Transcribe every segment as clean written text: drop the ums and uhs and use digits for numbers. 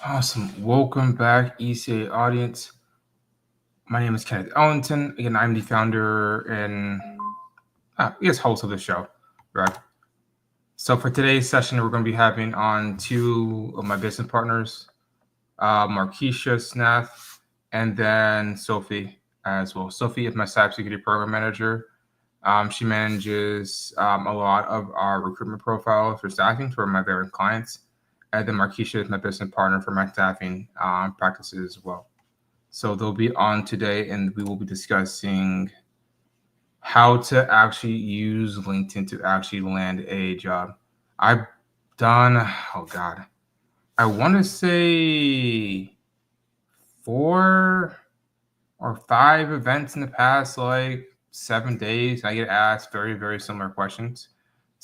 Awesome. Welcome back, ECA audience. My name is Kenneth Ellington. Again, I'm the founder and host of the show, right? So for today's session, we're going to be having on two of my business partners, MarKeisha Snaith and then Sophie as well. Sophie is my cybersecurity program manager. She manages a lot of our recruitment profiles for staffing for my various clients. And then MarKeisha is my business partner for my staffing practices as well. So they'll be on today, and we will be discussing how to actually use LinkedIn to actually land a job. I've done, I want to say 4 or 5 events in the past, 7 days. I get asked very, very similar questions.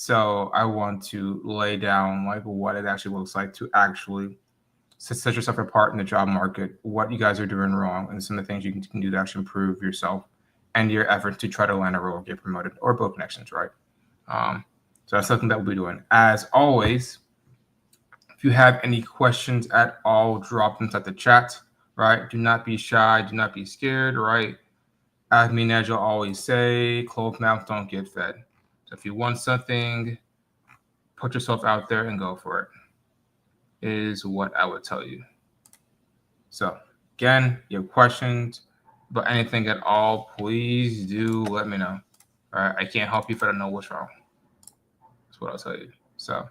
So I want to lay down what it actually looks like to actually set yourself apart in the job market, what you guys are doing wrong, and some of the things you can do to actually improve yourself and your effort to try to land a role or get promoted or build connections, right? So that's something that we'll be doing. As always, if you have any questions at all, drop them inside the chat, right? Do not be shy. Do not be scared, right? As me and Nigel always say, closed mouths don't get fed. So if you want something, put yourself out there and go for it, is what I would tell you. So again, you have questions about anything at all, please do let me know. All right, I can't help you if I don't know what's wrong. That's what I'll tell you. So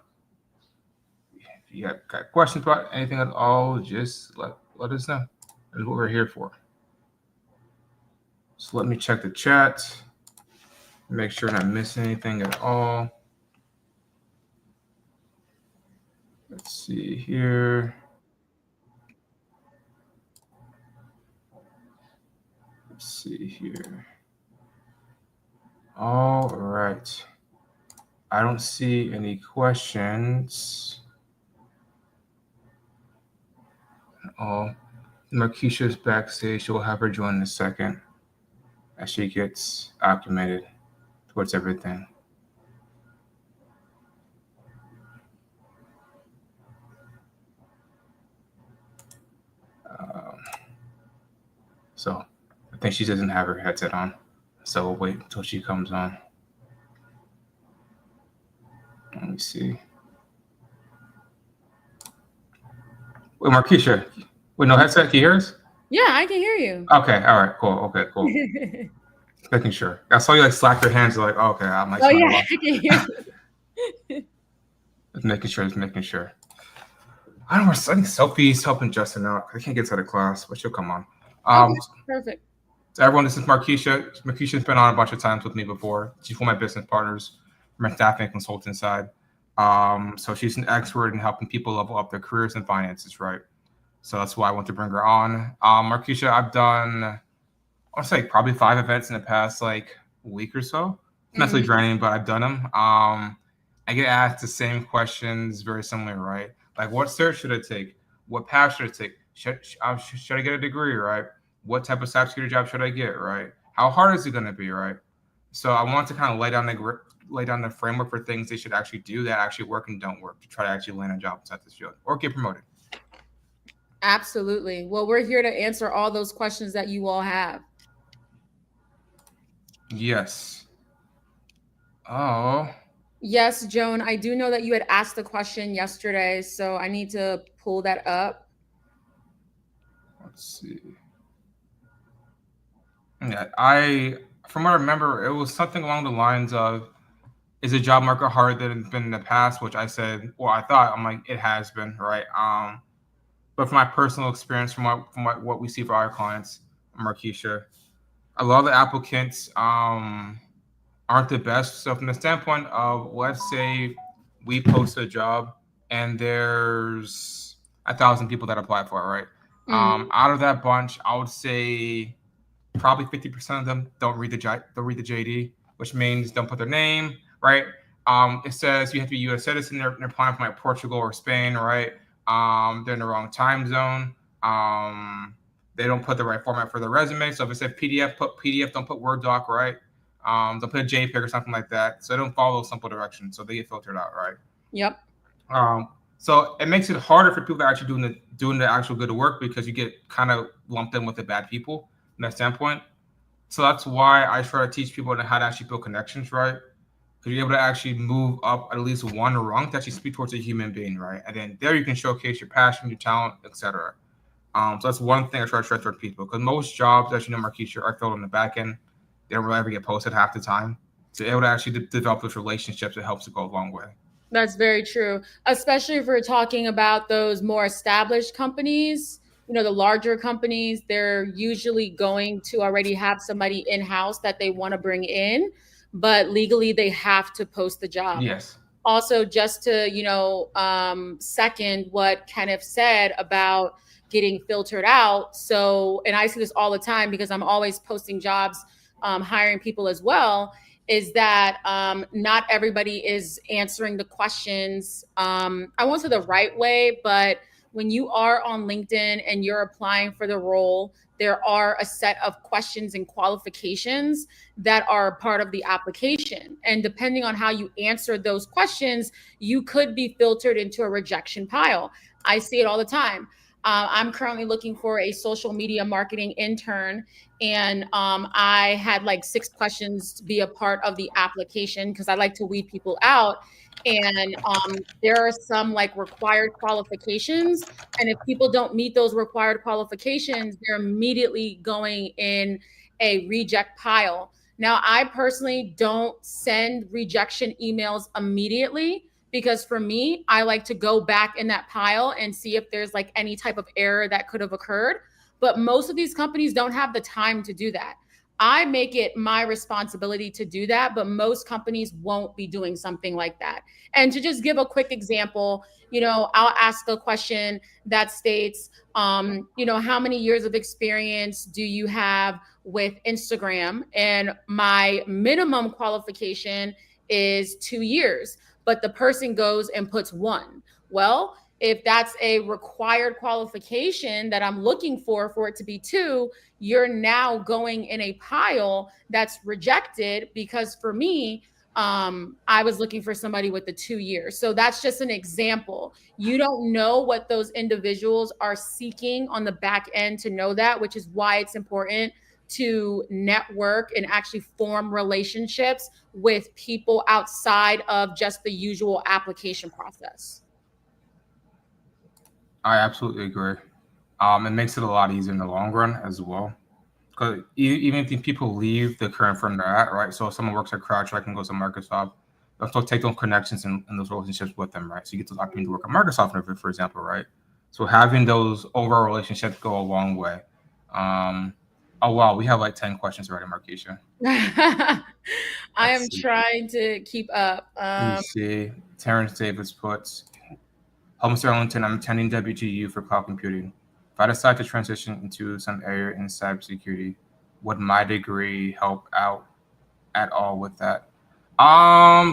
if you have got questions about anything at all, just let us know. That's what we're here for. So let me check the chat. Make sure I'm not missing anything at all. Let's see here. Let's see here. All right. I don't see any questions. Oh, MarKeisha's backstage. She'll have her join in a second as she gets acclimated towards everything. So I think she doesn't have her headset on. So we'll wait until she comes on. Let me see. Wait, MarKeisha. Wait, no headset? Can you hear us? Yeah, I can hear you. Okay, all right, cool. Okay, cool. Making sure. I saw you slap your hands. Like, oh, okay, I might. Oh yeah, I can hear you. Just making sure. I don't know. I think Sophie's helping Justin out. I can't get to the class, but she'll come on. Okay, perfect. So everyone, this is MarKeisha. MarKeisha's been on a bunch of times with me before. She's one of my business partners from my staffing and consulting side. So she's an expert in helping people level up their careers and finances, right? So that's why I want to bring her on. MarKeisha, I've done, I'll say probably 5 events in the past week or so. It's mentally draining, but I've done them. I get asked the same questions, very similar, right? Like, what cert should I take? What path should I take? Should I get a degree, right? What type of cybersecurity job should I get, right? How hard is it going to be, right? So I want to kind of lay down the framework for things they should actually do that actually work and don't work to try to actually land a job inside this field or get promoted. Absolutely. Well, we're here to answer all those questions that you all have. Yes. Oh. Yes, Joan, I do know that you had asked the question yesterday, so I need to pull that up. Let's see. Yeah, from what I remember, it was something along the lines of, is the job market harder than it's been in the past? Which I said, well, I'm like, it has been, right? But from my personal experience, from what we see for our clients, MarKeisha, a lot of the applicants aren't the best. So from the standpoint of, let's say we post a job and there's 1,000 people that apply for it, right? Out of that bunch, I would say probably 50% of them don't read the JD, which means don't put their name, right? It says you have to be a U.S. citizen. They're applying from Portugal or Spain, right? They're in the wrong time zone. They don't put the right format for the resume. So if it says PDF, put PDF. Don't put Word doc, right? Don't put a JPEG or something like that. So they don't follow simple directions. So they get filtered out, right? Yep. So it makes it harder for people that are actually doing the actual good work because you get kind of lumped in with the bad people from that standpoint. So that's why I try to teach people how to actually build connections, right? Because you're able to actually move up at least one rung to actually speak towards a human being, right? And then there you can showcase your passion, your talent, etc. So that's one thing I try to stress with people because most jobs, as you know, MarKeisha, are filled on the back end. They don't really ever get posted half the time. So able to actually develop those relationships, it helps to go a long way. That's very true, especially if we're talking about those more established companies. The larger companies, they're usually going to already have somebody in house that they want to bring in, but legally they have to post the job. Yes. Also, just to second what Kenneth said about getting filtered out. So, and I see this all the time because I'm always posting jobs, hiring people as well, is that not everybody is answering the questions, I won't say the right way, but when you are on LinkedIn and you're applying for the role, there are a set of questions and qualifications that are part of the application. And depending on how you answer those questions, you could be filtered into a rejection pile. I see it all the time. I'm currently looking for a social media marketing intern, and I had like 6 questions to be a part of the application because I like to weed people out. And there are some like required qualifications, and if people don't meet those required qualifications, they're immediately going in a reject pile. Now, I personally don't send rejection emails immediately because for me, I like to go back in that pile and see if there's like any type of error that could have occurred. But most of these companies don't have the time to do that. I make it my responsibility to do that, but most companies won't be doing something like that. And to just give a quick example, I'll ask a question that states, how many years of experience do you have with Instagram? And my minimum qualification is 2 years, but the person goes and puts 1. Well, if that's a required qualification that I'm looking for it to be 2, you're now going in a pile that's rejected because for me, I was looking for somebody with the 2 years. So that's just an example. You don't know what those individuals are seeking on the back end to know that, which is why it's important to network and actually form relationships with people outside of just the usual application process. I absolutely agree. It makes it a lot easier in the long run as well. Because even if people leave the current firm they're at, right? So if someone works at CrowdStrike and goes to Microsoft, they'll still take those connections and those relationships with them, right? So you get those opportunities to work at Microsoft, for example, right? So having those overall relationships go a long way. Oh wow, we have like 10 questions already, MarKeisha. I am trying to keep up. Let me see. Terrence Davis puts, "Hello, Mr. Ellington. I'm attending WGU for cloud computing. If I decide to transition into some area in cybersecurity, would my degree help out at all with that?"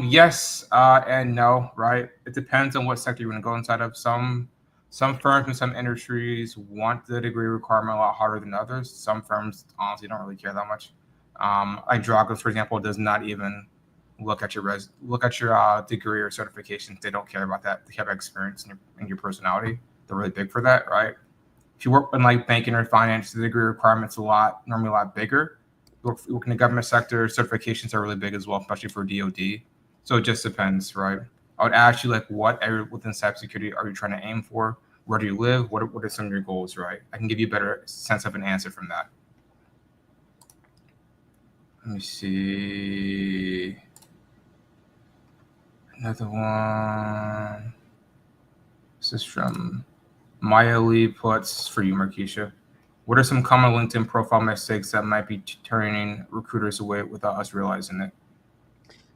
Yes, and no, right? It depends on what sector you want to go inside of. Some firms and some industries want the degree requirement a lot harder than others. Some firms honestly don't really care that much. Like Dragos, for example, does not even look at your degree or certifications. They don't care about that. They care about experience and your personality. They're really big for that, right? If you work in like banking or finance, the degree requirements normally a lot bigger. You work in the government sector, certifications are really big as well, especially for DoD. So it just depends, right? I would ask you like, what area within cybersecurity are you trying to aim for? Where do you live? What are some of your goals, right? I can give you a better sense of an answer from that. Let me see. Another one. This is from Maya Lee puts, for you, MarKeisha. What are some common LinkedIn profile mistakes that might be turning recruiters away without us realizing it?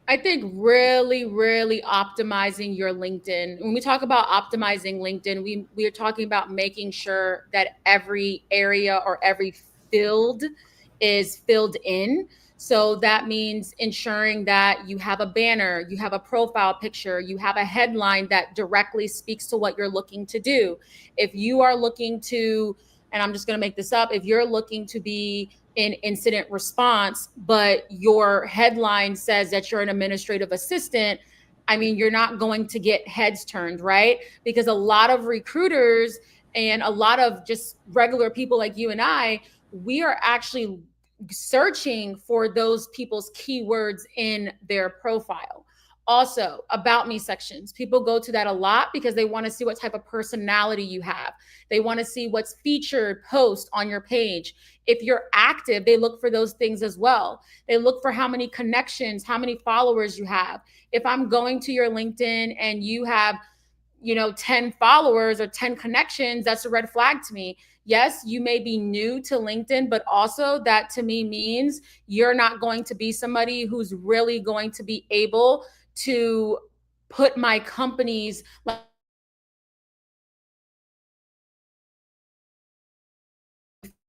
I think really, really optimizing your LinkedIn. When we talk about optimizing LinkedIn, we are talking about making sure that every area or every field is filled in. So that means ensuring that you have a banner, you have a profile picture, you have a headline that directly speaks to what you're looking to do. If you are looking to, and I'm just going to make this up, if you're looking to be in incident response, but your headline says that you're an administrative assistant, I mean, you're not going to get heads turned, right? Because a lot of recruiters and a lot of just regular people like you and I, we are actually searching for those people's keywords in their profile. Also, about me sections. People go to that a lot because they want to see what type of personality you have. They want to see what's featured post on your page. If you're active, they look for those things as well. They look for how many connections, how many followers you have. If I'm going to your LinkedIn and you have 10 followers or 10 connections, that's a red flag to me. Yes, you may be new to LinkedIn, but also that to me means you're not going to be somebody who's really going to be able to put my company's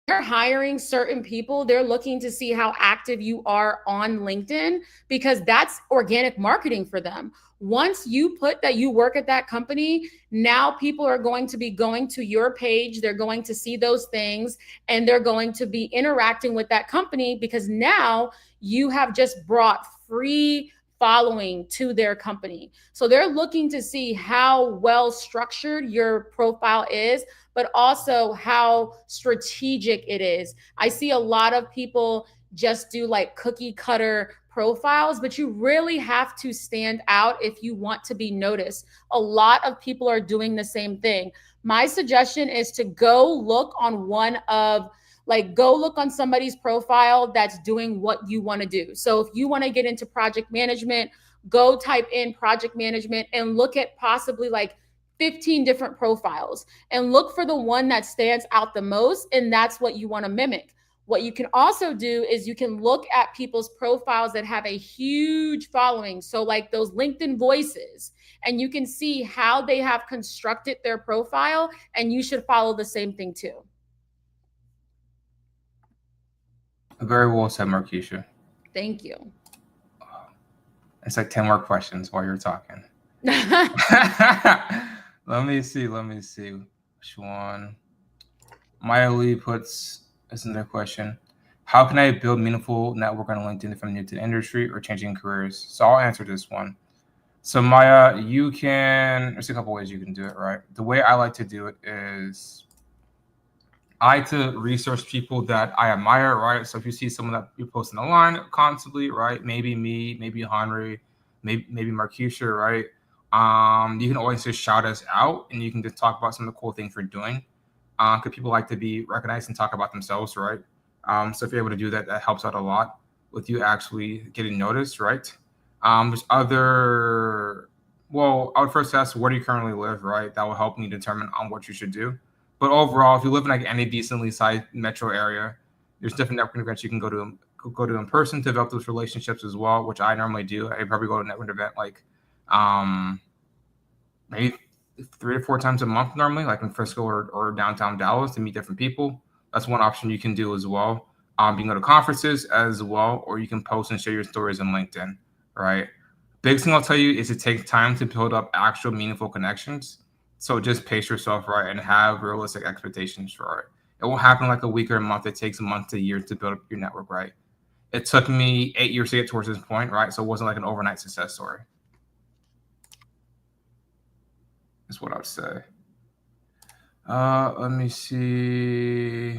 they're hiring certain people, they're looking to see how active you are on LinkedIn because that's organic marketing for them. Once you put that you work at that company, now people are going to be going to your page, they're going to see those things, and they're going to be interacting with that company because now you have just brought free following to their company. So they're looking to see how well structured your profile is, but also how strategic it is. I see a lot of people just do like cookie cutter profiles, but you really have to stand out if you want to be noticed. A lot of people are doing the same thing. My suggestion is to go look on go look on somebody's profile that's doing what you want to do. So if you want to get into project management, go type in project management and look at possibly like 15 different profiles and look for the one that stands out the most. And that's what you want to mimic. What you can also do is you can look at people's profiles that have a huge following. So like those LinkedIn voices, and you can see how they have constructed their profile, and you should follow the same thing too. Very well said, MarKeisha. Thank you. It's like 10 more questions while you're talking. Let me see. Which one? Maya Lee puts this in their question. How can I build meaningful network on LinkedIn if I'm new to the industry or changing careers? So I'll answer this one. So Maya, there's a couple ways you can do it, right? The way I like to do it is I like to research people that I admire, right? So if you see someone that you're posting online constantly, right? Maybe me, maybe Henry, maybe MarKeisha, right? You can always just shout us out and you can just talk about some of the cool things we're doing. Because people like to be recognized and talk about themselves, right? So if you're able to do that, that helps out a lot with you actually getting noticed, right? There's I would first ask, where do you currently live, right? That will help me determine on what you should do. But overall, if you live in like any decently sized metro area, there's different networking events you can go to in person to develop those relationships as well, which I normally do. I probably go to a networking event like maybe 3 to 4 times a month normally, like in Frisco or downtown Dallas to meet different people. That's one option you can do as well. You can go to conferences as well, or you can post and share your stories on LinkedIn, right? Biggest thing I'll tell you is to take time to build up actual meaningful connections. So just pace yourself right and have realistic expectations for it. It won't happen like a week or a month. It takes a month to a year to build up your network, right? It took me 8 years to get towards this point, right? So it wasn't like an overnight success story. That's what I would say. Let me see.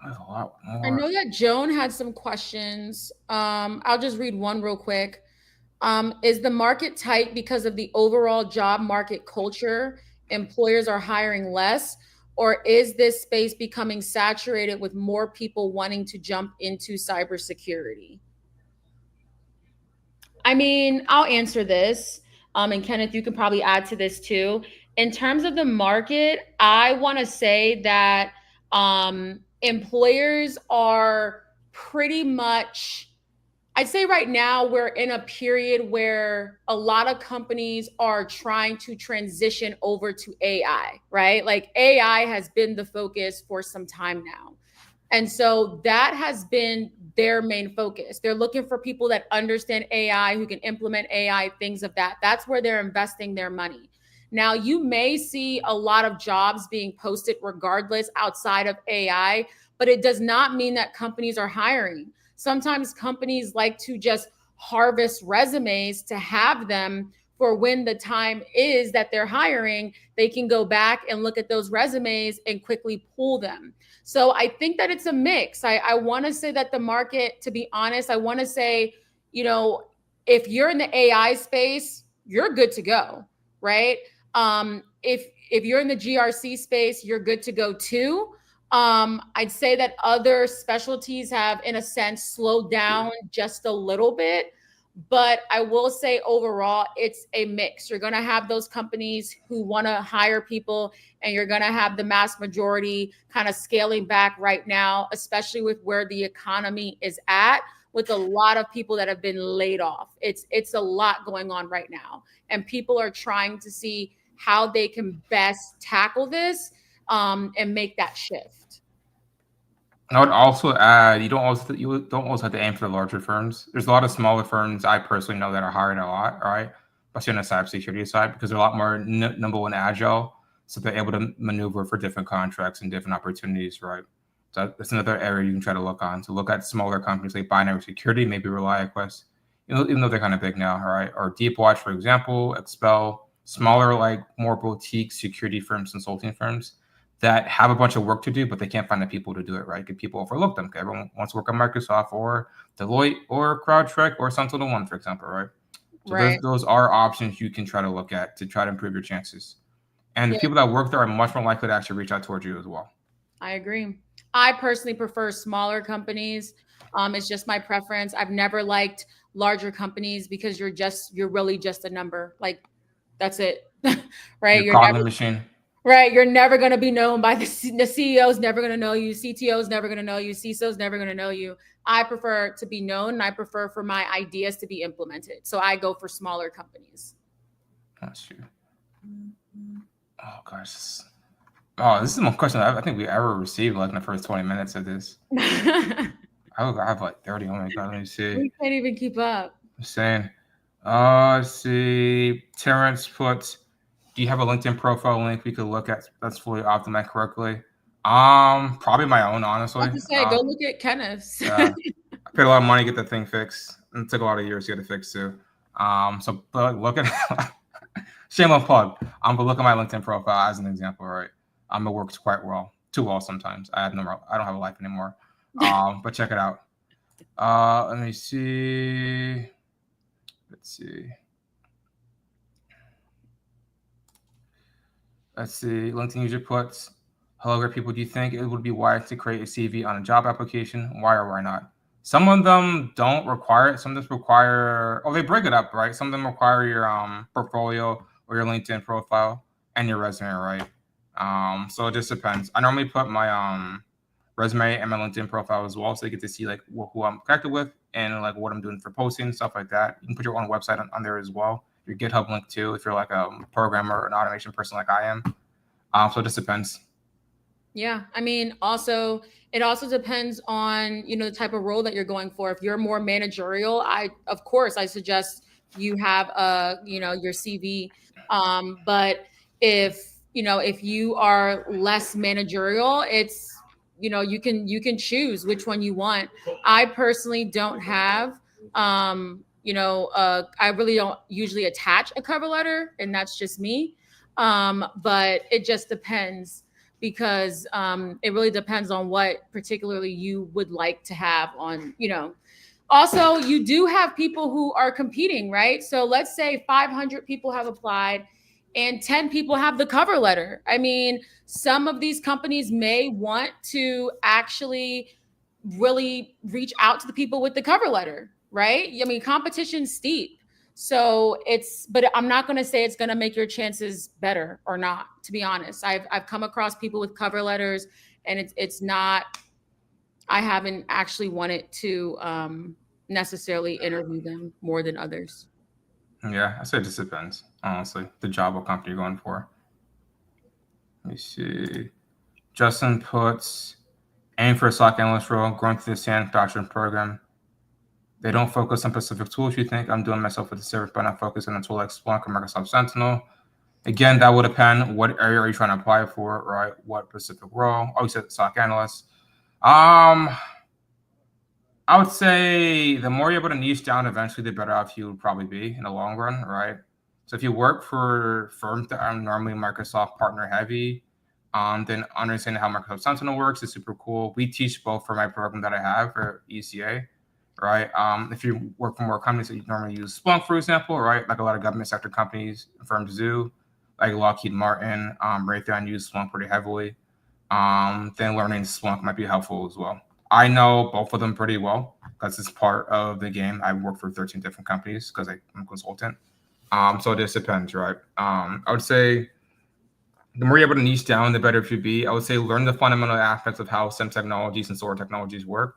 There's a lot more. I know that Joan had some questions. I'll just read one real quick. Is the market tight because of the overall job market culture? Employers are hiring less, or is this space becoming saturated with more people wanting to jump into cybersecurity? I mean, I'll answer this. And Kenneth, you can probably add to this too. In terms of the market, I want to say that employers are pretty much, I'd say right now we're in a period where a lot of companies are trying to transition over to AI, right? Like AI has been the focus for some time now. And so that has been their main focus. They're looking for people that understand AI, who can implement AI, things of that. That's where they're investing their money. Now, you may see a lot of jobs being posted regardless outside of AI, but it does not mean that companies are hiring. Sometimes companies like to just harvest resumes to have them for when the time is that they're hiring, they can go back and look at those resumes and quickly pull them. So I think that it's a mix. I want to say that the market, to be honest, I want to say, if you're in the AI space, you're good to go, right? If you're in the GRC space, you're good to go too. I'd say that other specialties have, in a sense, slowed down just a little bit. But I will say overall, it's a mix. You're going to have those companies who want to hire people, and you're going to have the mass majority kind of scaling back right now, especially with where the economy is at, with a lot of people that have been laid off. It's a lot going on right now. And people are trying to see how they can best tackle this and make that shift. I would also add, you don't also have to aim for the larger firms. There's a lot of smaller firms I personally know that are hiring a lot, right? Especially on the cybersecurity side, because they're a lot more nimble and agile, so they're able to maneuver for different contracts and different opportunities, right? So that's another area you can try to look on. So look at smaller companies like Binary Security, maybe ReliaQuest, even though they're kind of big now, right? Or Deepwatch, for example, Expel, smaller, like more boutique security firms, consulting firms that have a bunch of work to do, but they can't find the people to do it, right? Because people overlook them. Everyone wants to work on Microsoft or Deloitte or CrowdStrike or SentinelOne, for example, right? So Right. those are options you can try to look at to try to improve your chances. And the people that work there are much more likely to actually reach out towards you as well. I agree. I personally prefer smaller companies. It's just my preference. I've never liked larger companies because you're really just a number. Like, that's it. Right? You're calling the machine. Right. You're never going to be known by the CEO's never going to know you. CTO's never going to know you. CISO's never going to know you. I prefer to be known, and I prefer for my ideas to be implemented. So I go for smaller companies. That's true. Oh, gosh. Oh, this is the most question I think we ever received, like in the first 20 minutes of this. I have like 30. Oh my God, let me see. We can't even keep up. I'm saying. Let's see. Terrence puts, do you have a LinkedIn profile link we could look at that's fully optimized correctly? Probably my own, honestly. I have to say, go look at Kenneth's. I paid a lot of money to get the thing fixed, and it took a lot of years to get it fixed too. But look at shameless plug. But look at my LinkedIn profile as an example, right? It works quite well, too well sometimes. I don't have a life anymore. But check it out. Let me see. Let's see. LinkedIn user puts, hello there, people. Do you think it would be wise to create a CV on a job application? Why or why not? Some of them don't require it. Some of them require, they break it up, right? Some of them require your portfolio or your LinkedIn profile and your resume, right? So it just depends. I normally put my resume and my LinkedIn profile as well, so you get to see like who I'm connected with and like what I'm doing for posting, stuff like that. You can put your own website on there as well. Your GitHub link too, if you're like a programmer or an automation person like I am. So it just depends. Yeah, I mean, also it also depends on the type of role that you're going for. If you're more managerial, of course I suggest you have your CV. But if you are less managerial, it's you can choose which one you want. I personally don't have I really don't usually attach a cover letter, and that's just me. But it just depends, because it really depends on what particularly you would like to have on. Also, you do have people who are competing, right? So let's say 500 people have applied and 10 people have the cover letter. I mean, some of these companies may want to actually really reach out to the people with the cover letter, right? I mean, competition's steep. So but I'm not going to say it's going to make your chances better or not, to be honest. I've come across people with cover letters, and it's not, I haven't actually wanted to necessarily interview them more than others. Yeah, I say it just depends, honestly, the job or company you're going for. Let me see. Justin puts, aim for a SOC analyst role, going through the SAN doctrine program. They don't focus on specific tools. You think I'm doing myself with the service, but not focus on a tool like Splunk or Microsoft Sentinel. Again, that would depend. What area are you trying to apply for, right? What specific role? Oh, you said SOC analyst. I would say the more you're able to niche down, eventually, the better off you would probably be in the long run, right? So if you work for firms that are normally Microsoft partner heavy, then understanding how Microsoft Sentinel works is super cool. We teach both for my program that I have for ECA, right? If you work for more companies that you normally use Splunk, for example, right? Like a lot of government sector companies, firms do, like Lockheed Martin, Raytheon use Splunk pretty heavily. Then learning Splunk might be helpful as well. I know both of them pretty well because it's part of the game. I work for 13 different companies because I'm a consultant. So it just depends, right? I would say the more you're able to niche down, the better it should be. I would say learn the fundamental aspects of how SIM technologies and solar technologies work.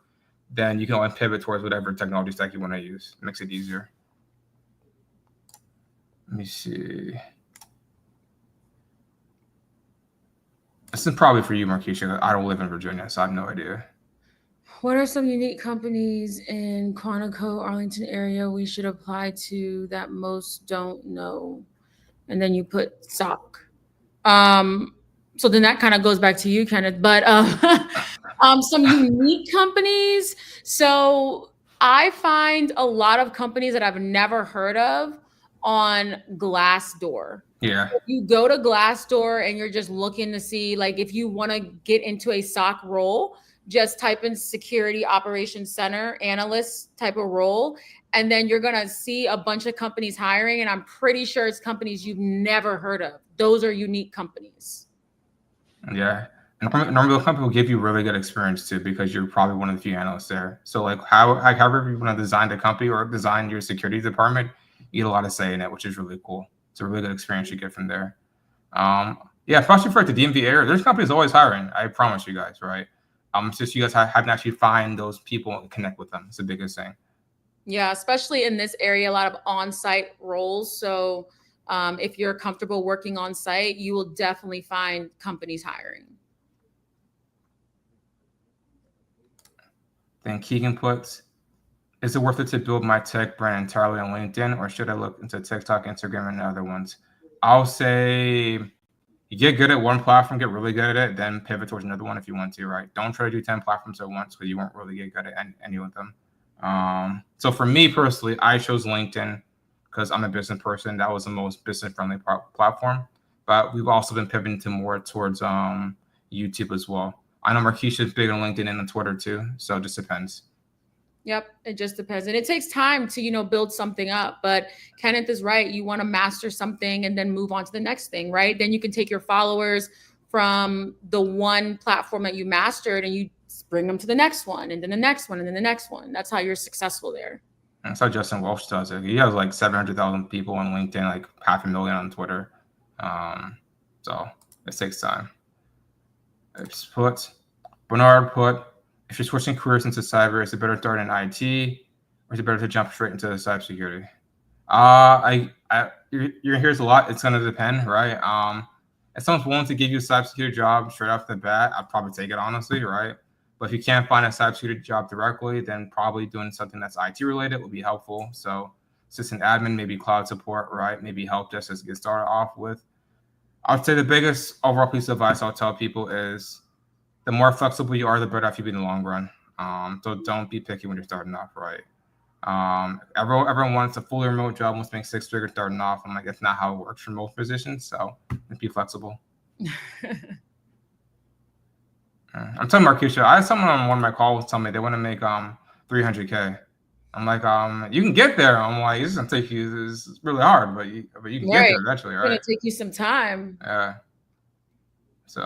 Then you can always pivot towards whatever technology stack you want to use. It makes it easier. Let me see. This is probably for you, MarKeisha. I don't live in Virginia, so I have no idea. What are some unique companies in Quantico, Arlington area we should apply to that most don't know? And then you put SOC. So then that kind of goes back to you, Kenneth. But some unique companies. So I find a lot of companies that I've never heard of on Glassdoor. Yeah. If you go to Glassdoor and you're just looking to see, like, if you want to get into a SOC role, just type in security operations center analyst type of role. And then you're going to see a bunch of companies hiring. And I'm pretty sure it's companies you've never heard of. Those are unique companies. Yeah. And normally the company will give you really good experience too, because you're probably one of the few analysts there. So like however you want to design the company or design your security department, you get a lot of say in it, which is really cool. It's a really good experience you get from there. Yeah, especially for like the DMV area, there's companies always hiring. I promise you guys, right? It's just you guys have to actually find those people and connect with them. It's the biggest thing. Yeah, especially in this area, a lot of on-site roles. So if you're comfortable working on site, you will definitely find companies hiring. Then Keegan puts, is it worth it to build my tech brand entirely on LinkedIn, or should I look into TikTok, Instagram, and other ones? I'll say you get good at one platform, get really good at it, then pivot towards another one if you want to, right? Don't try to do 10 platforms at once because you won't really get good at any of them. So for me personally, I chose LinkedIn because I'm a business person. That was the most business-friendly platform. But we've also been pivoting to more towards YouTube as well. I know MarKeisha is big on LinkedIn and on Twitter too, so it just depends. Yep, it just depends. And it takes time to, build something up. But Kenneth is right. You want to master something and then move on to the next thing, right? Then you can take your followers from the one platform that you mastered and you bring them to the next one and then the next one and then the next one. That's how you're successful there. That's how Justin Welsh does it. He has like 700,000 people on LinkedIn, like 500,000 on Twitter. So it takes time. Bernard put, if you're switching careers into cyber, is it better to start in IT or is it better to jump straight into cybersecurity? Here's a lot. It's gonna depend, right? If someone's willing to give you a cybersecurity job straight off the bat, I'd probably take it honestly, right? But if you can't find a cybersecurity job directly, then probably doing something that's IT related would be helpful. So assistant admin, maybe cloud support, right? Maybe help just as get started off with. I'd say the biggest overall piece of advice I'll tell people is the more flexible you are, the better off you be in the long run. So don't be picky when you're starting off, right? Everyone wants a fully remote job, wants to make 6 figures starting off. I'm like, that's not how it works for most positions. So be flexible. I'm telling MarKeisha, I had someone on one of my calls tell me they want to make 300K. I'm like, you can get there. I'm like, it's gonna take you. It's really hard, but you can get there eventually, right? It's gonna take you some time. Yeah. So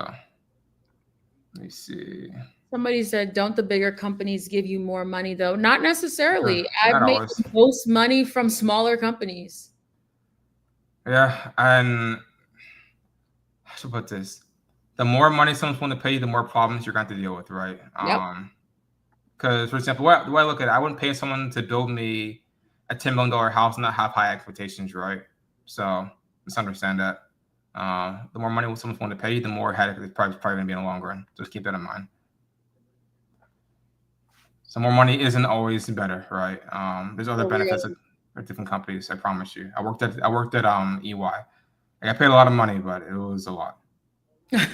let me see. Somebody said, don't the bigger companies give you more money though? Not necessarily. Not I've made always. the most money from smaller companies. Yeah, and how should I put this? The more money someone's willing to pay you, the more problems you're going to deal with, right? Yep. Because, for example, the way I look at it, I wouldn't pay someone to build me a $10 million house and not have high expectations, right? So let's understand that. The more money someone's willing to pay you, the more headache it's probably going to be in the long run. Just keep that in mind. So more money isn't always better, right? There's other benefits at different companies. I promise you. I worked at EY. I got paid a lot of money, but it was a lot. It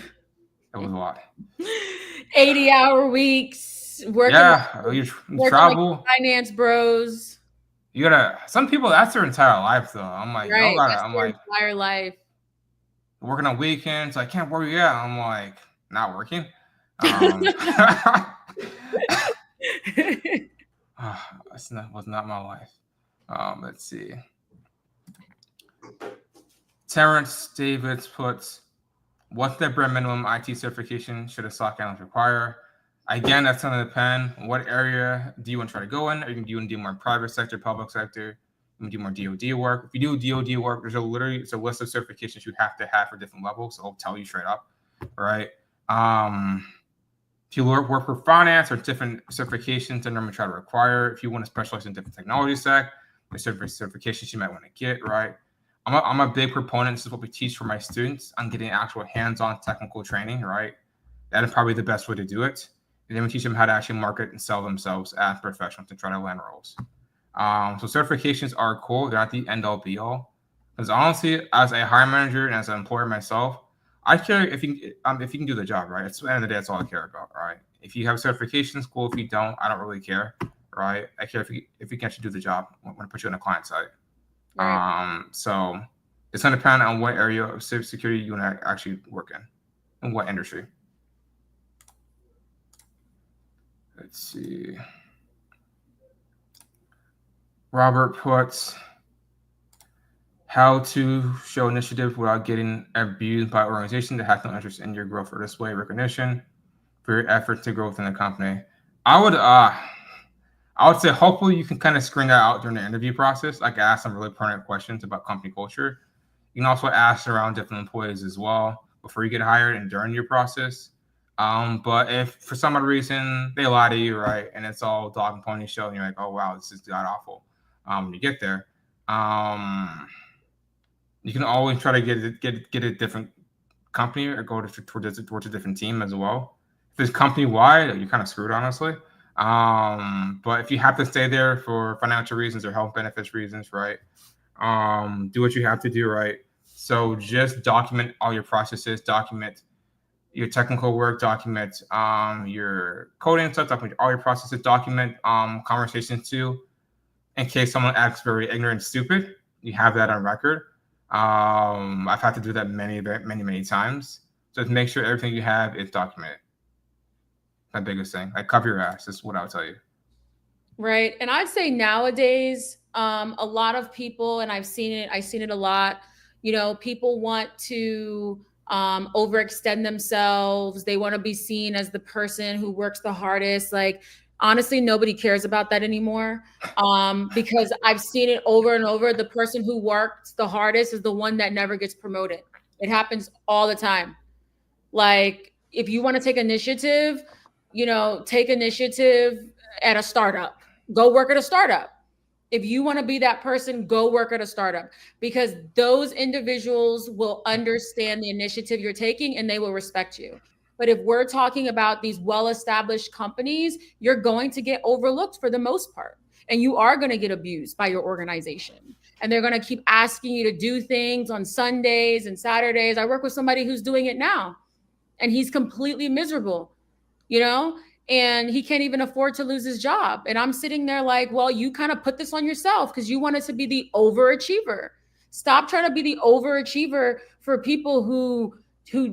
was a lot. 80-hour weeks. Working Yeah, like, you working like travel. finance bros. You gotta. Some people that's their entire life though. I'm like, y'all Right. gotta. That's I'm their like entire life. working on weekends. I can't work yet. I'm like not working. Um, that's not was not my life. Let's see. Terrence Davids puts, what's the bare minimum IT certification should a SOC analyst require? Again, that's going to depend. What area do you want to try to go in? Are you going to do more private sector, public sector? You do more DoD work. If you do DoD work, there's it's a list of certifications you have to have for different levels. So I'll tell you straight up, right? If you work for finance or different certifications, then I'm going to try to require. If you want to specialize in different technology stack, the certifications you might want to get, right? I'm a big proponent. This is what we teach for my students on getting actual hands-on technical training, right? That is probably the best way to do it. And then we teach them how to actually market and sell themselves as professionals to try to land roles. So certifications are cool. They're not the end-all, be-all. Because honestly, as a hiring manager and as an employer myself, I care if you can do the job, right? At the end of the day, that's all I care about, right? If you have certifications, cool. If you don't, I don't really care, right? I care if you can actually do the job when I put you on a client side. Right. So it's going to depend on what area of cybersecurity you want to actually work in and what industry. Let's see. Robert puts, how to show initiative without getting abused by organizations that have no interest in your growth or display recognition for your efforts to grow within the company. I would say hopefully you can kind of screen that out during the interview process. Like ask some really pertinent questions about company culture. You can also ask around different employees as well before you get hired and during your process. But if for some other reason they lie to you, right, and it's all dog and pony show, and you're like, oh wow, this is god awful. When you get there, you can always try to get a different company or go towards a different team as well. If it's company wide, you're kind of screwed, honestly. But if you have to stay there for financial reasons or health benefits reasons, right? Do what you have to do, right? So just document all your processes, document your technical work, document your coding stuff, document all your processes, document conversations too. In case someone acts very ignorant and stupid, you have that on record. I've had to do that many times. So just make sure everything you have is documented. My biggest thing. Like cover your ass is what I would tell you. Right. And I'd say nowadays, a lot of people, and I've seen it a lot, people want to overextend themselves. They want to be seen as the person who works the hardest. Like, honestly, nobody cares about that anymore. Because I've seen it over and over. The person who works the hardest is the one that never gets promoted. It happens all the time. Like, if you want to take initiative, take initiative at a startup. Go work at a startup. If you want to be that person, go work at a startup, because those individuals will understand the initiative you're taking and they will respect you. But if we're talking about these well-established companies, you're going to get overlooked for the most part. And you are going to get abused by your organization. And they're going to keep asking you to do things on Sundays and Saturdays. I work with somebody who's doing it now, and he's completely miserable, and he can't even afford to lose his job. And I'm sitting there like, well, you kind of put this on yourself because you wanted to be the overachiever. Stop trying to be the overachiever for people who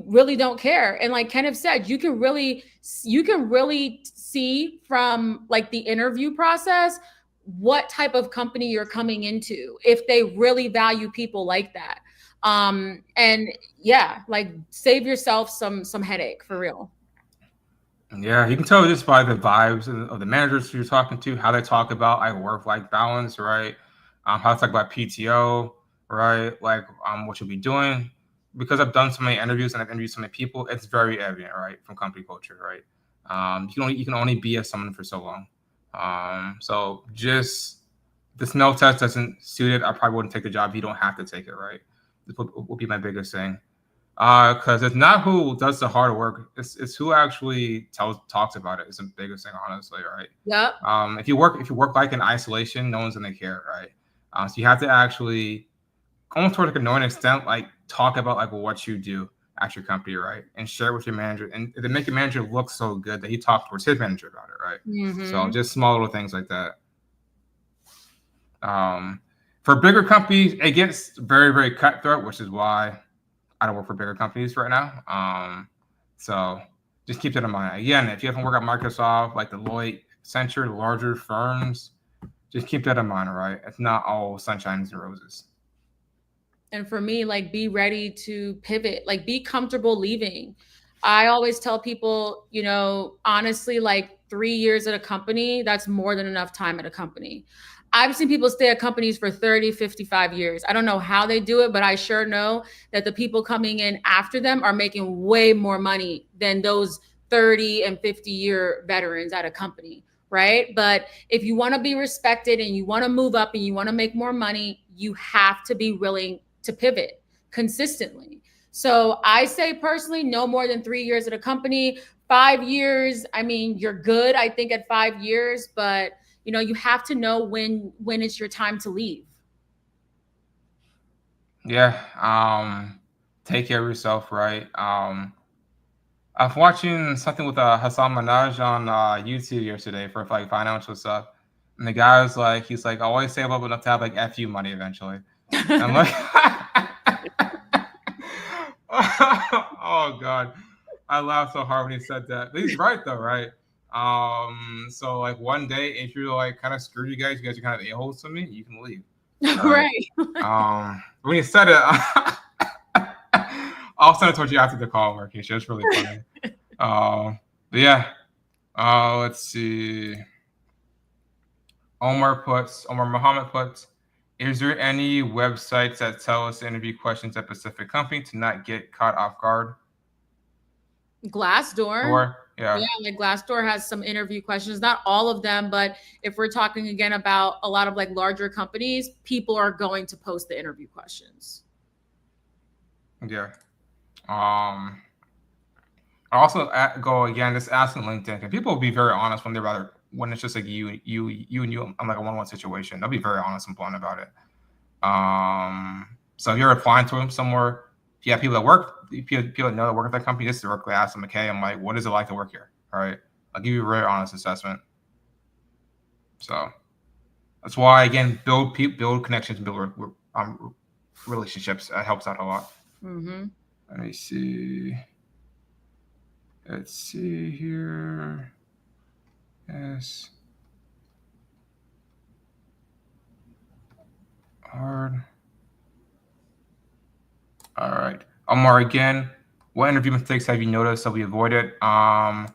really don't care. And like Kenneth said, you can really see from like the interview process what type of company you're coming into, if they really value people like that. And yeah, like save yourself some headache for real. Yeah, you can tell just by the vibes of the managers you're talking to, how they talk about like work-life balance, right? How they talk about PTO, right? Like what you'll be doing. Because I've done so many interviews and I've interviewed so many people, it's very evident, right, from company culture, right? You can only be as someone for so long. So just the smell test doesn't suit it. I probably wouldn't take the job. You don't have to take it, right? This will be my biggest thing. Because it's not who does the hard work; it's who actually talks about it. It's the biggest thing, honestly, right? Yeah. If you work like in isolation, no one's gonna care, right? So you have to actually, almost to like a known extent, like talk about like what you do. at your company, right? And share it with your manager, and to make your manager look so good that he talked towards his manager about it, right? So just small little things like that. For bigger companies, it gets very, very cutthroat, which is why I don't work for bigger companies right now. So just keep that in mind. Again, if you haven't worked at Microsoft, like Deloitte, Accenture, larger firms, just keep that in mind, right? It's not all sunshine and roses. And for me, like, be ready to pivot, like, be comfortable leaving. I always tell people, honestly, like 3 years at a company, that's more than enough time at a company. I've seen people stay at companies for 30, 55 years. I don't know how they do it, but I sure know that the people coming in after them are making way more money than those 30 and 50-year veterans at a company, right? But if you want to be respected and you want to move up and you want to make more money, you have to be willing to pivot consistently. So I say personally, no more than 3 years at a company. 5 years, I mean, you're good, I think, at 5 years, but you have to know when it's your time to leave. Yeah. Take care of yourself, right? I was watching something with Hassan Minaj on YouTube yesterday for like financial stuff, and the guy was like, he's like, always save up enough to have like FU money eventually. And I'm like, oh god, I laughed so hard when he said that. But he's right though, right? So like one day, if you're like kind of screwed, you guys are kind of a-holes to me, you can leave. Right. When he said it, I'll send it towards you after the call, MarKeisha. It's really funny. But yeah. Let's see. Omar Muhammad puts, is there any websites that tell us to interview questions at Pacific Company to not get caught off guard? Glassdoor. Yeah, like Glassdoor has some interview questions, not all of them, but if we're talking again about a lot of like larger companies, people are going to post the interview questions. Yeah. I also go again, just asking LinkedIn, and people will be very honest when it's just like you and you on like a one-on-one situation. They'll be very honest and blunt about it. So if you're applying to them somewhere, if you have people that know that work at that company, just directly ask them, okay, I'm like, what is it like to work here? All right. I'll give you a very honest assessment. So that's why, again, build connections, build relationships. That helps out a lot. Let me see. Let's see here. Yes. Hard. All right. Omar, again, what interview mistakes have you noticed that we avoided? I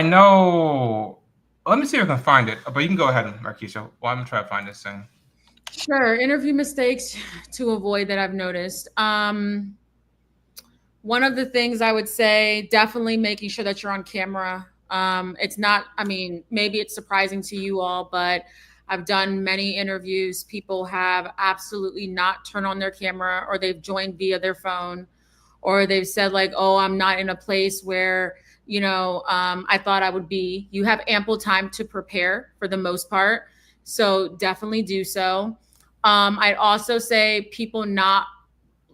know. Let me see if I can find it. But you can go ahead, MarKeisha. Well, I'm gonna try to find this thing. Sure. Interview mistakes to avoid that I've noticed. One of the things I would say, definitely making sure that you're on camera. It's not, I mean, maybe it's surprising to you all, but I've done many interviews. People have absolutely not turned on their camera, or they've joined via their phone, or they've said like, oh, I'm not in a place where, I thought I would be. You have ample time to prepare for the most part. So definitely do so. I'd also say people not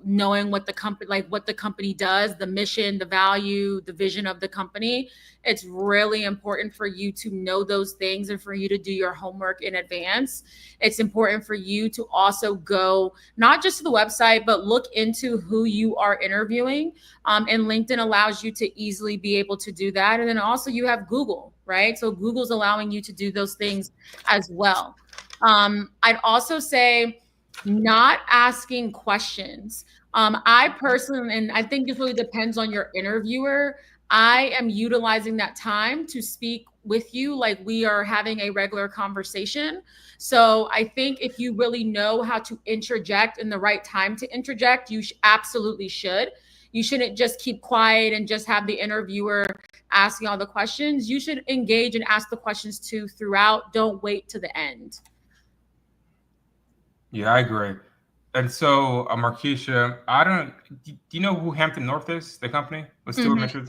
knowing what the company does, the mission, the value, the vision of the company. It's really important for you to know those things and for you to do your homework in advance. It's important for you to also go not just to the website, but look into who you are interviewing. And LinkedIn allows you to easily be able to do that. And then also you have Google, right? So Google's allowing you to do those things as well. I'd also say not asking questions. I personally, and I think this really depends on your interviewer, I am utilizing that time to speak with you like we are having a regular conversation. So I think if you really know how to interject in the right time to interject, you absolutely should. You shouldn't just keep quiet and just have the interviewer asking all the questions. You should engage and ask the questions too throughout. Don't wait to the end. Yeah, I agree. And so, MarKeisha, do you know who Hampton North is, the company with Stuart Mitchell?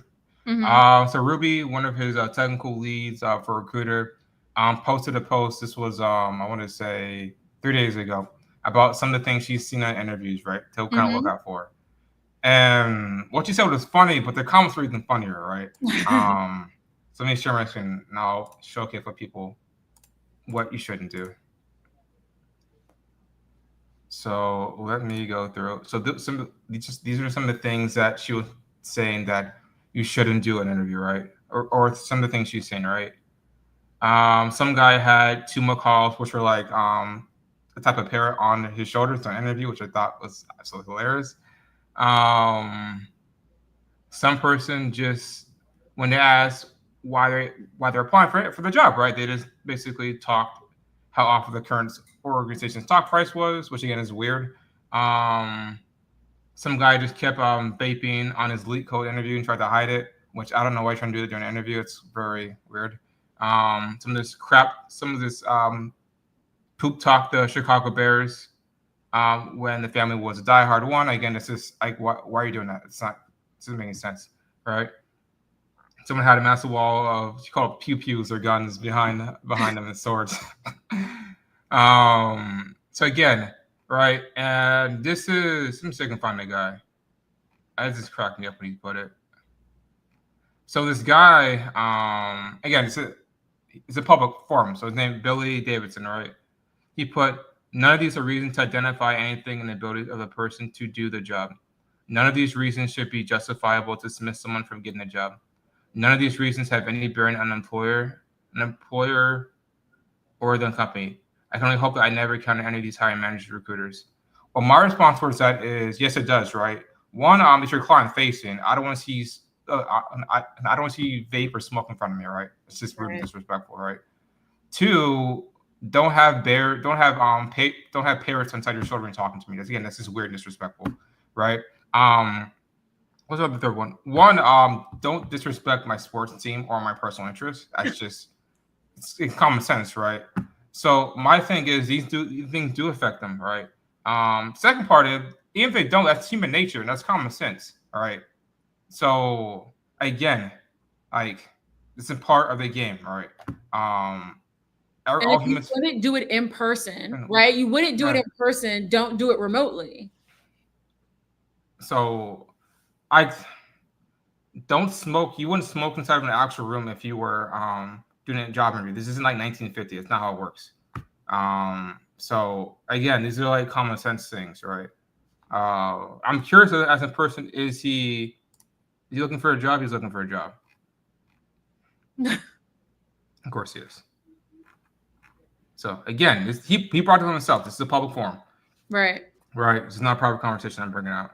So Ruby, one of his technical leads for Recruiter, posted a post. This was, I want to say 3 days ago, about some of the things she's seen on interviews, right? To kind of look out for. And what you said was funny, but the comments were even funnier, right? So let me share my screen and I'll showcase for people what you shouldn't do. So let me go through. So these are some of the things that she was saying that you shouldn't do in an interview, right? Or some of the things she's saying, right? Some guy had 2 McCalls, which were like the type of parrot on his shoulders during an interview, which I thought was absolutely hilarious. Some person just when they asked why they're applying for the job, right? They just basically talked how often the current organization's stock price was, which again is weird. Um, some guy just kept vaping on his leak code interview and tried to hide it, which I don't know why he's trying to do it during an interview. It's very weird. Some of this poop talk the Chicago Bears when the family was a diehard one. Again, it's just like, why are you doing that? It doesn't make any sense, right? Someone had a massive wall of, she called it pew pews or guns behind them and swords. So again, right, and this is, let me see if I can find the guy. I just cracked me up when he put it. So this guy, again, it's a public forum. So his name Billy Davidson, right? He put, none of these are reasons to identify anything in the ability of a person to do the job. None of these reasons should be justifiable to dismiss someone from getting a job. None of these reasons have any bearing on an employer or the company. I can only hope that I never encounter any of these hiring managers, recruiters. Well, my response towards that is yes, it does, right? One, if you're client facing, I don't want to see I don't want to see vape or smoke in front of me, right? It's just rude and disrespectful, right? Two, don't have parrots inside your shoulder and talking to me. That's just weird and disrespectful, right? What's the third one? One, don't disrespect my sports team or my personal interests. That's just it's common sense, right? So my thing is these things do affect them, right? Second part is even if they don't, that's human nature and that's common sense, all right? So again, like it's a part of the game, all right? And if you wouldn't do it in person, right? You wouldn't do it in person. Don't do it remotely. So I don't smoke. You wouldn't smoke inside of an actual room if you were doing a job interview. This isn't like 1950. It's not how it works. So again, these are like common sense things, right? I'm curious as a person, is he looking for a job? He's looking for a job. Of course he is. So again, he brought it on himself. This is a public forum. Right. Right. This is not a private conversation I'm bringing out.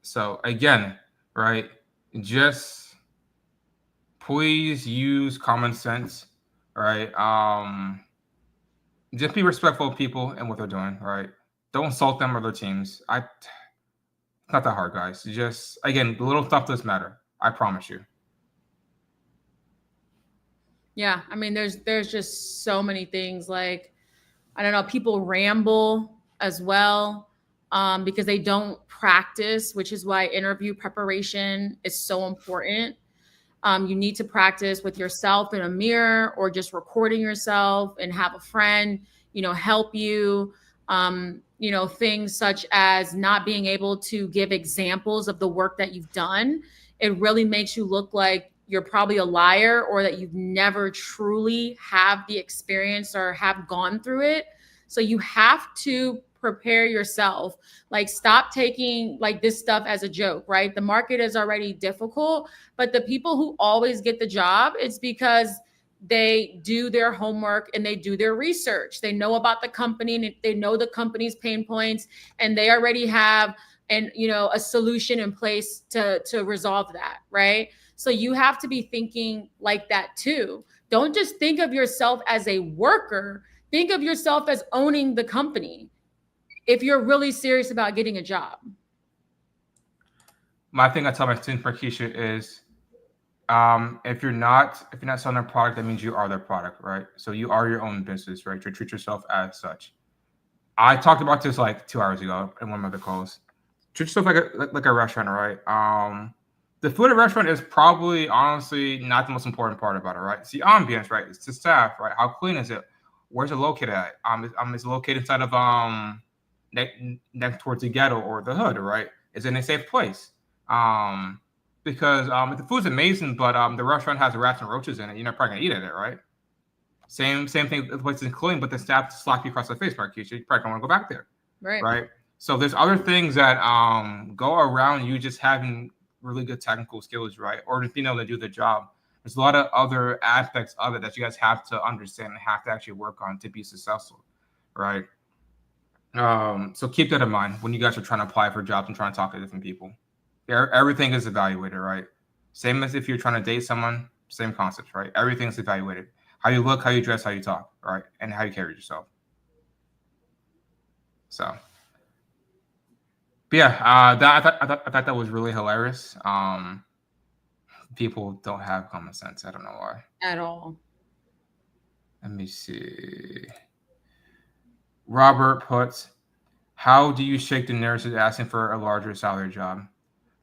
So again, right, just please use common sense, right? Just be respectful of people and what they're doing, right? Don't insult them or their teams. It's not that hard, guys. Just, again, the little stuff does matter. I promise you. Yeah, I mean, there's just so many things. Like, I don't know, people ramble as well because they don't practice, which is why interview preparation is so important. You need to practice with yourself in a mirror or just recording yourself and have a friend, help you. Things such as not being able to give examples of the work that you've done. It really makes you look like you're probably a liar or that you've never truly have the experience or have gone through it. So you have to prepare yourself. Like, stop taking like this stuff as a joke, right? The market is already difficult, but the people who always get the job, it's because they do their homework and they do their research. They know about the company and they know the company's pain points, and they already have a solution in place to resolve that, right? So you have to be thinking like that too. Don't just think of yourself as a worker. Think of yourself as owning the company if you're really serious about getting a job. My thing I tell my students, MarKeisha, is if you're not selling their product, that means you are their product, right? So you are your own business, right? To treat yourself as such. I talked about this like 2 hours ago in one of the calls. Treat yourself like a restaurant, right? The food at a restaurant is probably honestly not the most important part about it, right? It's the ambience, right? It's the staff, right? How clean is it? Where's it located at? It's located inside of next towards the ghetto or the hood, right? Is it in a safe place? Because if the food's amazing, but the restaurant has rats and roaches in it, you're not probably gonna eat at it, right? Same thing. The place isn't clean, but the staff slap you across the face, MarKeisha. You probably don't want to go back there, right? So there's other things that go around you just having really good technical skills, right, or just being able to do the job. There's a lot of other aspects of it that you guys have to understand and have to actually work on to be successful, right? So keep that in mind when you guys are trying to apply for jobs and trying to talk to different people. Everything is evaluated, right? Same as if you're trying to date someone, same concepts, right? Everything's evaluated. How you look, how you dress, how you talk, right? And how you carry yourself. So, but yeah, I thought that was really hilarious. People don't have common sense. I don't know why. At all. Let me see. Robert puts, how do you shake the nerves of asking for a larger salary job?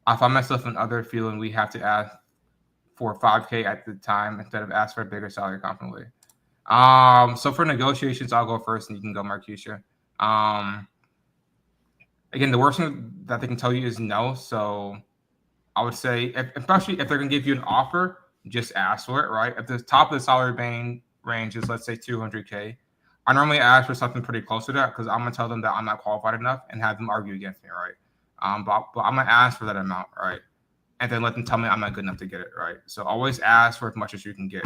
I find myself and other feeling we have to ask for 5K at the time instead of ask for a bigger salary confidently. So for negotiations, I'll go first and you can go, MarKeisha. Again, the worst thing that they can tell you is no. So I would say, especially if they're going to give you an offer, just ask for it, right? If the top of the salary range is, let's say, 200K, I normally ask for something pretty close to that because I'm going to tell them that I'm not qualified enough and have them argue against me, right? But I'm going to ask for that amount, right? And then let them tell me I'm not good enough to get it, right? So always ask for as much as you can get.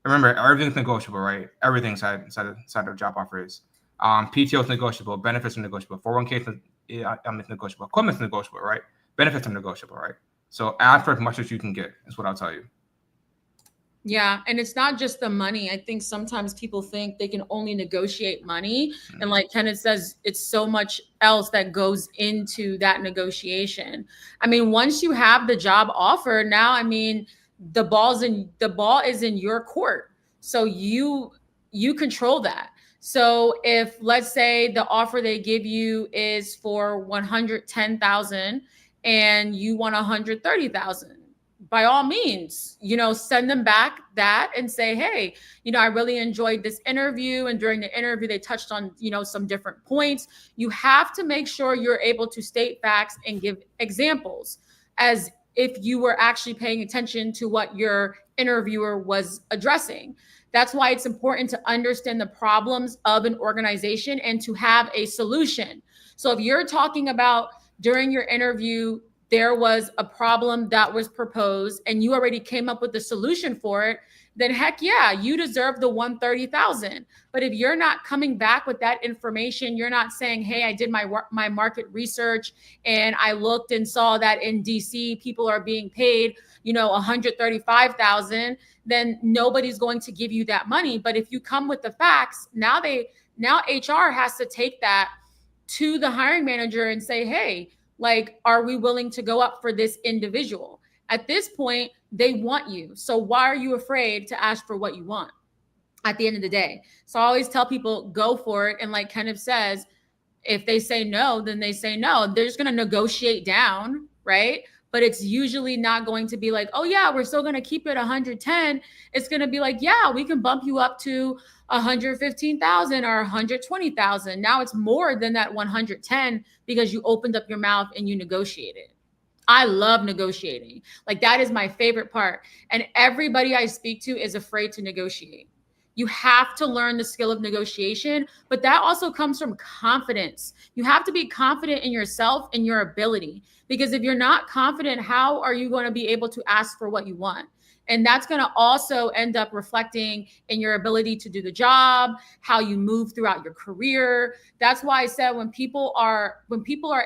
Remember, everything's negotiable, right? Everything side of job offer is. PTO is negotiable. Benefits are negotiable. 401k is negotiable. Equipment is negotiable, right? Benefits are negotiable, right? So ask for as much as you can get is what I'll tell you. Yeah. And it's not just the money. I think sometimes people think they can only negotiate money. And like Kenneth says, it's so much else that goes into that negotiation. I mean, once you have the job offer, now, I mean, the ball is in your court. So you control that. So if, let's say, the offer they give you is for 110,000 and you want 130,000, by all means, send them back that and say, hey, I really enjoyed this interview. And during the interview, they touched on, some different points. You have to make sure you're able to state facts and give examples as if you were actually paying attention to what your interviewer was addressing. That's why it's important to understand the problems of an organization and to have a solution. So if you're talking about during your interview, there was a problem that was proposed and you already came up with the solution for it, then heck yeah, you deserve the 130,000. But if you're not coming back with that information, you're not saying, hey, I did my market research and I looked and saw that in DC, people are being paid, 135,000, then nobody's going to give you that money. But if you come with the facts, now HR has to take that to the hiring manager and say, hey, like, are we willing to go up for this individual? At this point, they want you. So why are you afraid to ask for what you want at the end of the day? So I always tell people, go for it. And like Kenneth says, if they say no, then they say no. They're just going to negotiate down, right? But it's usually not going to be like, oh yeah, we're still going to keep it 110. It's going to be like, yeah, we can bump you up to 115,000 or 120,000. Now it's more than that 110 because you opened up your mouth and you negotiated. I love negotiating. Like, that is my favorite part. And everybody I speak to is afraid to negotiate. You have to learn the skill of negotiation, but that also comes from confidence. You have to be confident in yourself and your ability, because if you're not confident, how are you going to be able to ask for what you want? And that's going to also end up reflecting in your ability to do the job, how you move throughout your career. That's why I said when people are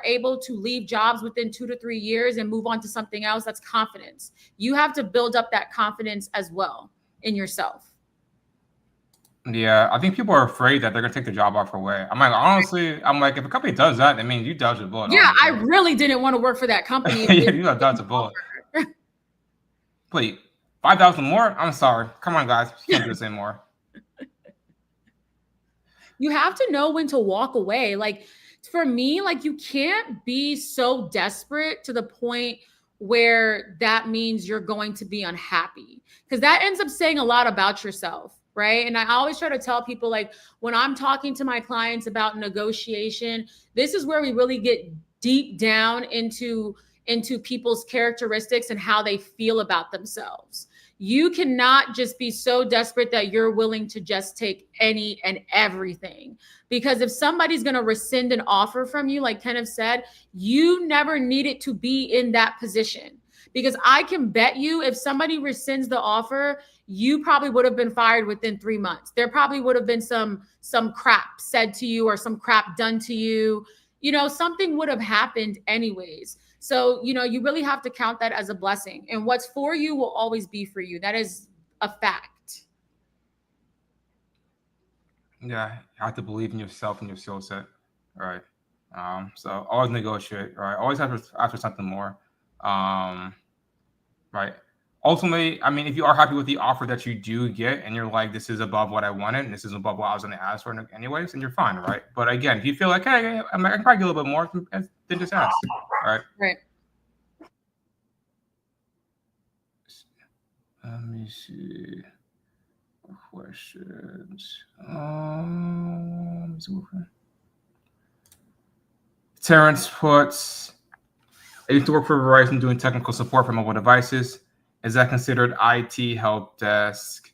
able to leave jobs within 2 to 3 years and move on to something else, that's confidence. You have to build up that confidence as well in yourself. Yeah, I think people are afraid that they're gonna take the job offer away. I'm like, honestly, if a company does that, I mean, you dodge a bullet. Yeah, I really didn't want to work for that company. Yeah, you dodge a bullet. Wait, 5,000 more? I'm sorry. Come on, guys, you can't do this anymore. You have to know when to walk away. Like, for me, like, you can't be so desperate to the point where that means you're going to be unhappy, because that ends up saying a lot about yourself. Right. And I always try to tell people, like, when I'm talking to my clients about negotiation, this is where we really get deep down into people's characteristics and how they feel about themselves. You cannot just be so desperate that you're willing to just take any and everything. Because if somebody's going to rescind an offer from you, like Kenneth said, you never needed to be in that position. Because I can bet you if somebody rescinds the offer, you probably would have been fired within 3 months. There probably would have been some crap said to you or some crap done to you. Something would have happened anyways. So, you really have to count that as a blessing. And what's for you will always be for you. That is a fact. Yeah, you have to believe in yourself and your skill set. Right. So always negotiate, right? Always after something more. Right. Ultimately, I mean, if you are happy with the offer that you do get and you're like, this is above what I wanted and this is above what I was going to ask for anyways, then you're fine, right? But again, if you feel like, hey, I can probably get a little bit more, then just ask, right? Right. Let me see. Questions. Terrence puts, I used to work for Verizon doing technical support for mobile devices. Is that considered IT help desk?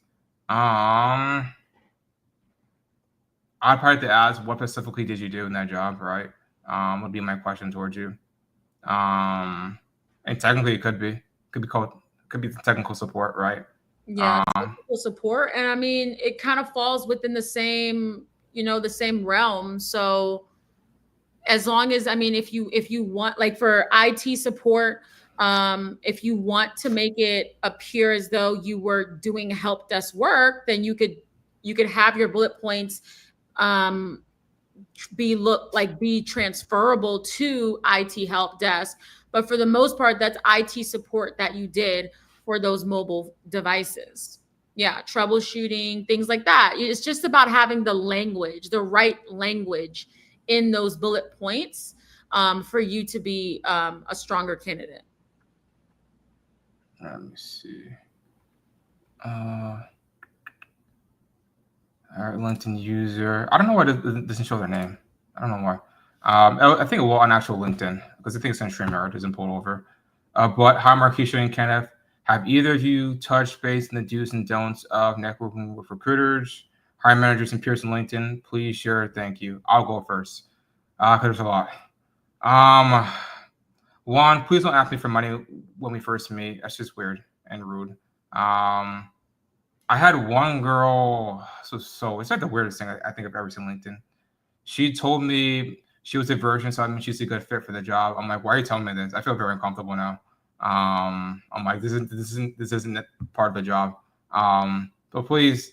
I'd probably have to ask, what specifically did you do in that job, right? Would be my question towards you. And technically, it could be technical support, right? Yeah, technical support, and I mean, it kind of falls within the same, the same realm. So, as long as, I mean, if you want, like for IT support, if you want to make it appear as though you were doing help desk work, then you could have your bullet points be transferable to IT help desk. But for the most part, that's IT support that you did for those mobile devices. Yeah, troubleshooting, things like that. It's just about having the right language in those bullet points for you to be a stronger candidate. Let me see. Ellington user. I don't know why it doesn't show their name. I don't know why. I think it will on actual LinkedIn because I think it's in StreamYard. It doesn't pull over. But hi, MarKeisha and Kenneth. Have either of you touched base in the do's and don'ts of networking with recruiters, hiring managers, and peers on LinkedIn? Please share. Thank you. I'll go first because there's a lot. One, please don't ask me for money when we first meet. That's just weird and rude. I had one girl. So it's like the weirdest thing I think I've ever seen on LinkedIn. She told me she was a virgin, so I mean she's a good fit for the job. I'm like, why are you telling me this? I feel very uncomfortable now. I'm like, this isn't part of the job. But please,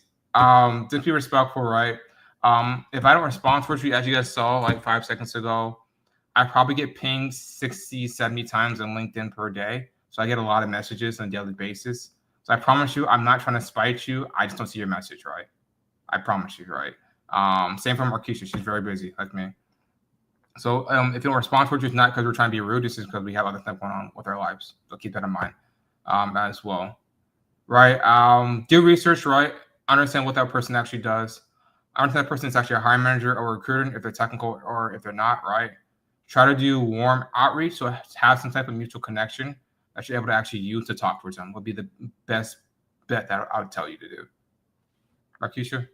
just be respectful, right? If I don't respond towards you, as you guys saw like 5 seconds ago, I probably get pinged 60, 70 times on LinkedIn per day. So I get a lot of messages on a daily basis. So I promise you, I'm not trying to spite you. I just don't see your message, right? I promise you, right? Same for MarKeisha. She's very busy like me. So if you don't respond towards you, it's not because we're trying to be rude. It's just because we have other stuff going on with our lives. So keep that in mind as well. Right? Do research, right? Understand what that person actually does. Understand that person is actually a hiring manager or recruiter, if they're technical or if they're not, right? Try to do warm outreach. So have some type of mutual connection that you're able to actually use to talk towards them would be the best bet that I would tell you to do. MarKeisha?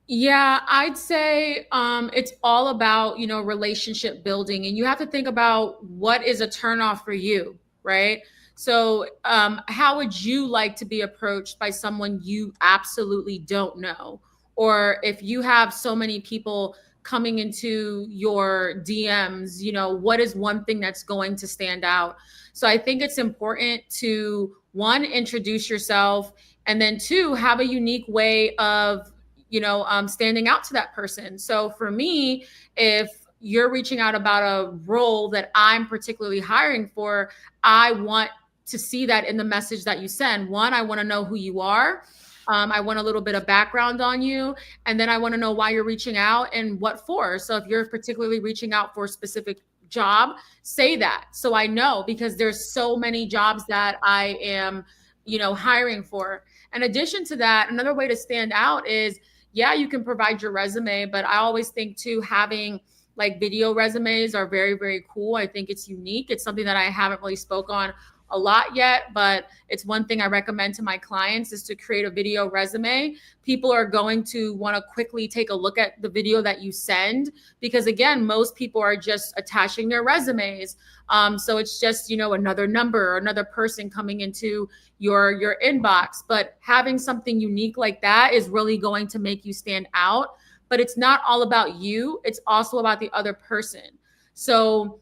Yeah, I'd say it's all about, relationship building, and you have to think about what is a turnoff for you, right? So how would you like to be approached by someone you absolutely don't know? Or if you have so many people coming into your DMs, what is one thing that's going to stand out? So I think it's important to, one, introduce yourself, and then two, have a unique way of standing out to that person. So for me, if you're reaching out about a role that I'm particularly hiring for, I want to see that in the message that you send. One, I want to know who you are. I want a little bit of background on you. And then I want to know why you're reaching out and what for. So if you're particularly reaching out for a specific job, say that. So I know, because there's so many jobs that I am, hiring for. In addition to that, another way to stand out is, yeah, you can provide your resume, but I always think too, having like video resumes are very, very cool. I think it's unique. It's something that I haven't really spoke on a lot yet, but it's one thing I recommend to my clients is to create a video resume. People are going to want to quickly take a look at the video that you send because again, most people are just attaching their resumes. So it's just, you know, another number or another person coming into your inbox. But having something unique like that is really going to make you stand out. But it's not all about you, it's also about the other person. So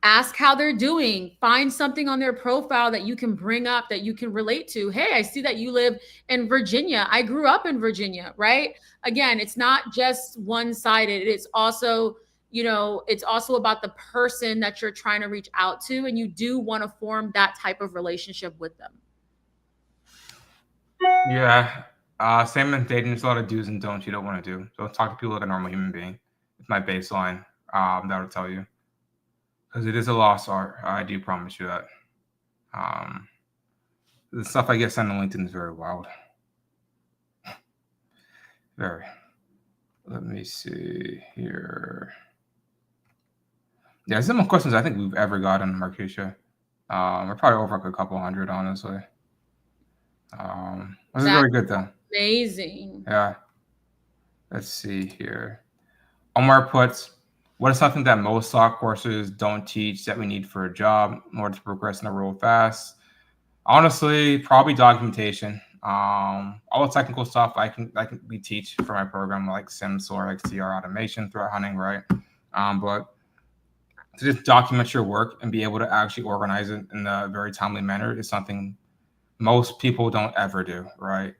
ask how they're doing, find something on their profile that you can bring up that you can relate to. Hey, I see that you live in Virginia. I grew up in Virginia, right? Again, it's not just one-sided. It's also, you know, it's also about the person that you're trying to reach out to, and you do want to form that type of relationship with them. Yeah. Same in dating. There's a lot of do's and don'ts you don't want to do. So talk to people like a normal human being. It's my baseline. That would tell you. Because it is a lost art. I do promise you that. The stuff I get sent on LinkedIn is very wild. Very. Let me see here. Yeah, some of the questions I think we've ever gotten, MarKeisha. We're probably over like a couple hundred, honestly. This is very good though. Amazing. Yeah. Let's see here. Omar puts, what is something that most SOC courses don't teach that we need for a job in order to progress in the role fast? Honestly, probably documentation. All the technical stuff we teach for my program, like SIMSOAR, XDR automation, threat hunting, right? But to just document your work and be able to actually organize it in a very timely manner is something most people don't ever do, right?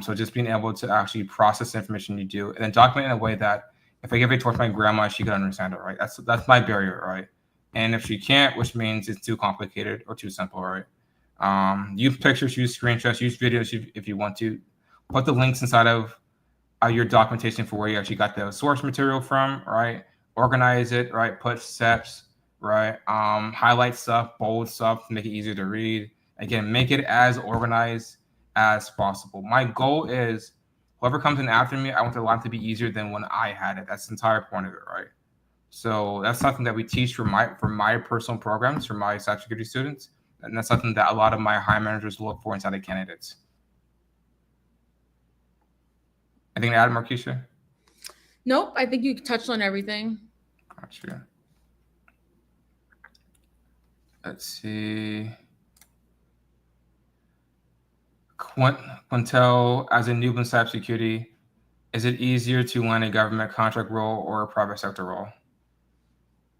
So just being able to actually process the information you do and then document in a way that if I give it towards my grandma, she can understand it, right? That's my barrier, right? And if she can't, which means it's too complicated or too simple, right? Use pictures, use screenshots, use videos if you want to. Put the links inside of your documentation for where you actually got the source material from, right? Organize it, right? Put steps, right? Highlight stuff, bold stuff to make it easier to read. Again, make it as organized as possible. My goal is whoever comes in after me, I want their life to be easier than when I had it. That's the entire point of it, right? So that's something that we teach for my personal programs, for my cybersecurity students. And that's something that a lot of my hiring managers look for inside of candidates. Anything to add, MarKeisha? Nope, I think you touched on everything. Gotcha. Let's see. Quintel, as a noob in cybersecurity, is it easier to land a government contract role or a private sector role?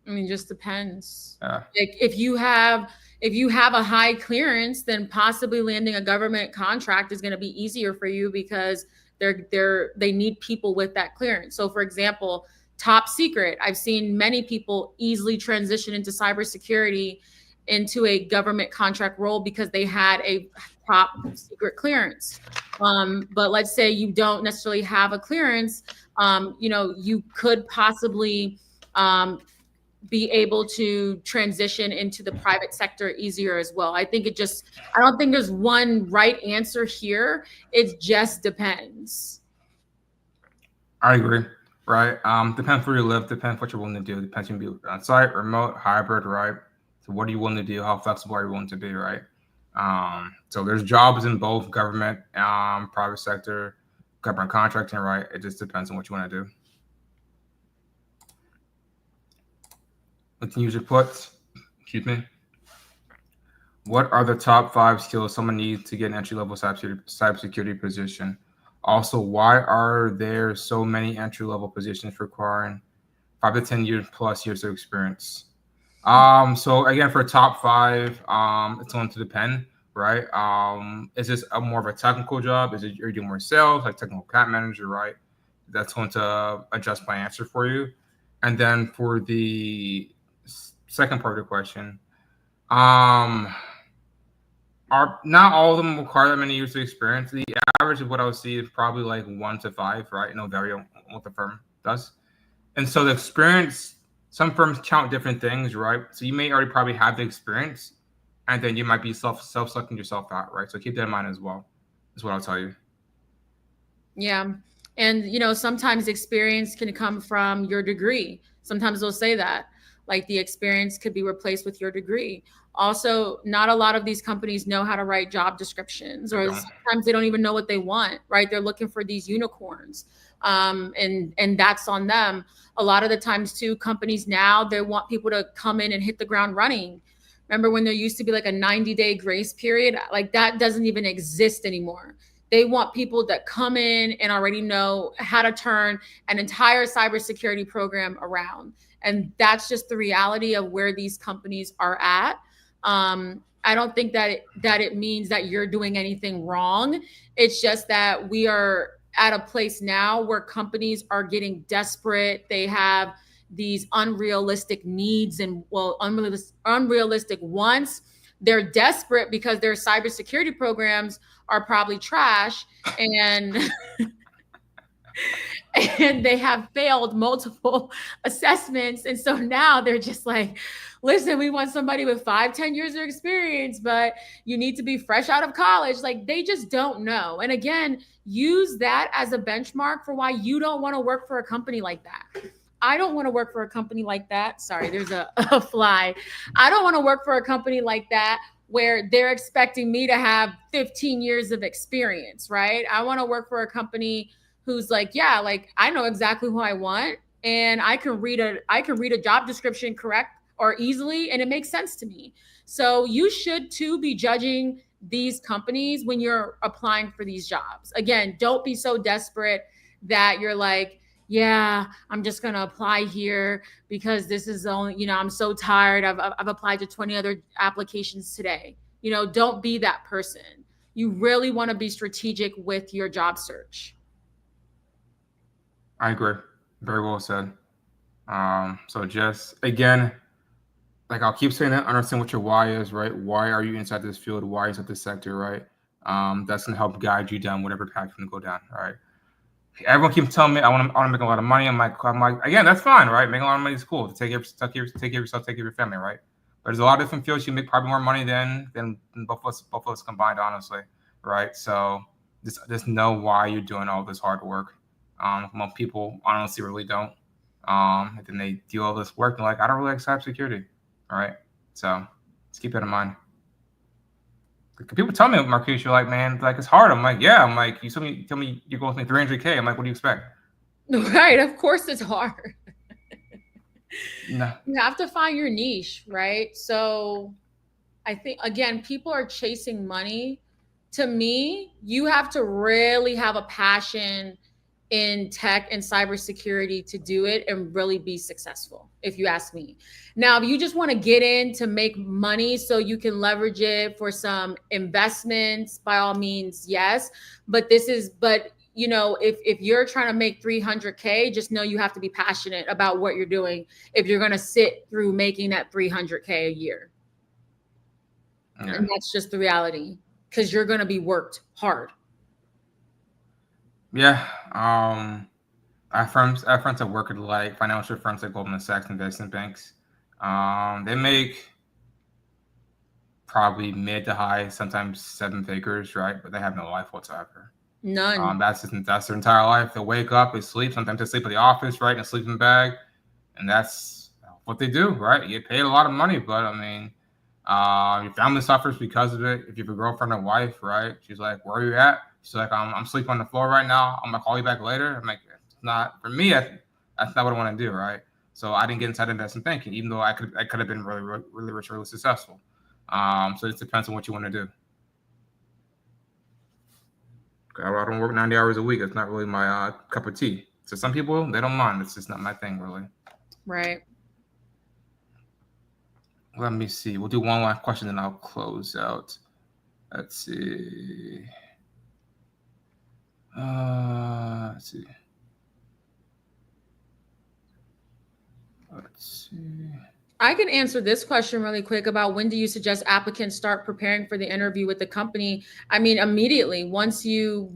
I mean, just depends. Yeah. Like if you have a high clearance, then possibly landing a government contract is going to be easier for you because they need people with that clearance. So for example, top secret, I've seen many people easily transition into cybersecurity into a government contract role because they had a top secret clearance. But let's say you don't necessarily have a clearance, you know, you could possibly be able to transition into the private sector easier as well. I don't think there's one right answer here. It just depends. I agree. Right. Depends where you live, depends what you're willing to do, depends if you be on site, remote, hybrid, right? So what are you willing to do? How flexible are you willing to be, right? So there's jobs in both government, private sector, government contracting, right? It just depends on what you want to do. We can use your puts. Excuse me. What are the top 5 skills someone needs to get an entry-level cybersecurity position? Also, why are there so many entry-level positions requiring 5 to 10 years plus years of experience? So again, for top 5, it's going to depend, right? Is this more of a technical job? Are you doing more sales, like technical account manager, right? That's going to adjust my answer for you. And then for the second part of the question, not all of them require that many years of experience. The average of what I would see is probably like 1 to 5, right? It'll vary on what the firm does. And so the experience, some firms count different things, right? So you may already probably have the experience, and then you might be self-sucking yourself out, right? So keep that in mind as well, is what I'll tell you. Yeah. And, sometimes experience can come from your degree. Sometimes they'll say that, like the experience could be replaced with your degree. Also, not a lot of these companies know how to write job descriptions, They or don't. sometimes they don't even know what they want, right? They're looking for these unicorns. And that's on them. A lot of the times too, companies now, they want people to come in and hit the ground running. Remember when there used to be like a 90-day grace period? Like that doesn't even exist anymore. They want people that come in and already know how to turn an entire cybersecurity program around. And that's just the reality of where these companies are at. I don't think that it means that you're doing anything wrong. It's just that we are at a place now where companies are getting desperate. They have these unrealistic needs and, well, unrealistic wants. They're desperate because their cybersecurity programs are probably trash, and and they have failed multiple assessments. And so now they're just like, listen, we want somebody with 5-10 years of experience, but you need to be fresh out of college. Like they just don't know. And again, use that as a benchmark for why you don't want to work for a company like that. I don't want to work for a company like that. Sorry, there's a fly. I don't want to work for a company like that where they're expecting me to have 15 years of experience, right? I want to work for a company who's like, yeah, like I know exactly who I want, and I can read a job description correct or easily, and it makes sense to me. So you should too be judging these companies when you're applying for these jobs. Again, don't be so desperate that you're like, yeah, I'm just going to apply here because this is only, I'm so tired. I've applied to 20 other applications today. Don't be that person. You really want to be strategic with your job search. I agree. Very well said. So just again, like I'll keep saying that, understand what your why is, right? Why are you inside this field? Why is it this sector, right? That's gonna help guide you down whatever path you're gonna go down, right? Everyone keeps telling me I want to make a lot of money. I'm like, again, that's fine, right? Making a lot of money is cool. To take care of yourself, take care of your family, right? But there's a lot of different fields you make probably more money than both of us combined, honestly, right? So just know why you're doing all this hard work. Most people honestly really don't. And then they do all this work and like, I don't really like cybersecurity, all right? So let's keep that in mind. People tell me, MarKeisha, like, man, like it's hard. I'm like, yeah. I'm like, you tell me you're going to 300K. I'm like, what do you expect? Right. Of course it's hard. No. You have to find your niche, right? So I think, again, people are chasing money. To me, you have to really have a passion in tech and cybersecurity to do it and really be successful, if you ask me. Now, if you just want to get in to make money so you can leverage it for some investments, by all means, yes. But if you're trying to make 300K, just know you have to be passionate about what you're doing if you're going to sit through making that 300K a year. Yeah. And that's just the reality, because you're going to be worked hard. Yeah. I have friends that work at like financial firms like Goldman Sachs, investment banks. They make probably mid to high, sometimes seven figures, right? But they have no life whatsoever. None. That's their entire life. They wake up, they sleep. Sometimes they sleep at the office, right, in a sleeping bag, and that's what they do, right? You get paid a lot of money, but I mean, your family suffers because of it. If you have a girlfriend or wife, right? She's like, "Where are you at?" She's like, "I'm sleeping on the floor right now. I'm gonna call you back later." I'm like, "It's not for me. That's not what I want to do, right?" So I didn't get inside investment banking, even though I could have been really really rich, really successful. So it just depends on what you want to do. I don't work 90 hours a week. It's not really my cup of tea. So some people they don't mind. It's just not my thing, really. Right. Let me see. We'll do one last question, then I'll close out. Let's see. Let's see. Let's see. I can answer this question really quick about when do you suggest applicants start preparing for the interview with the company? I mean, immediately. Once you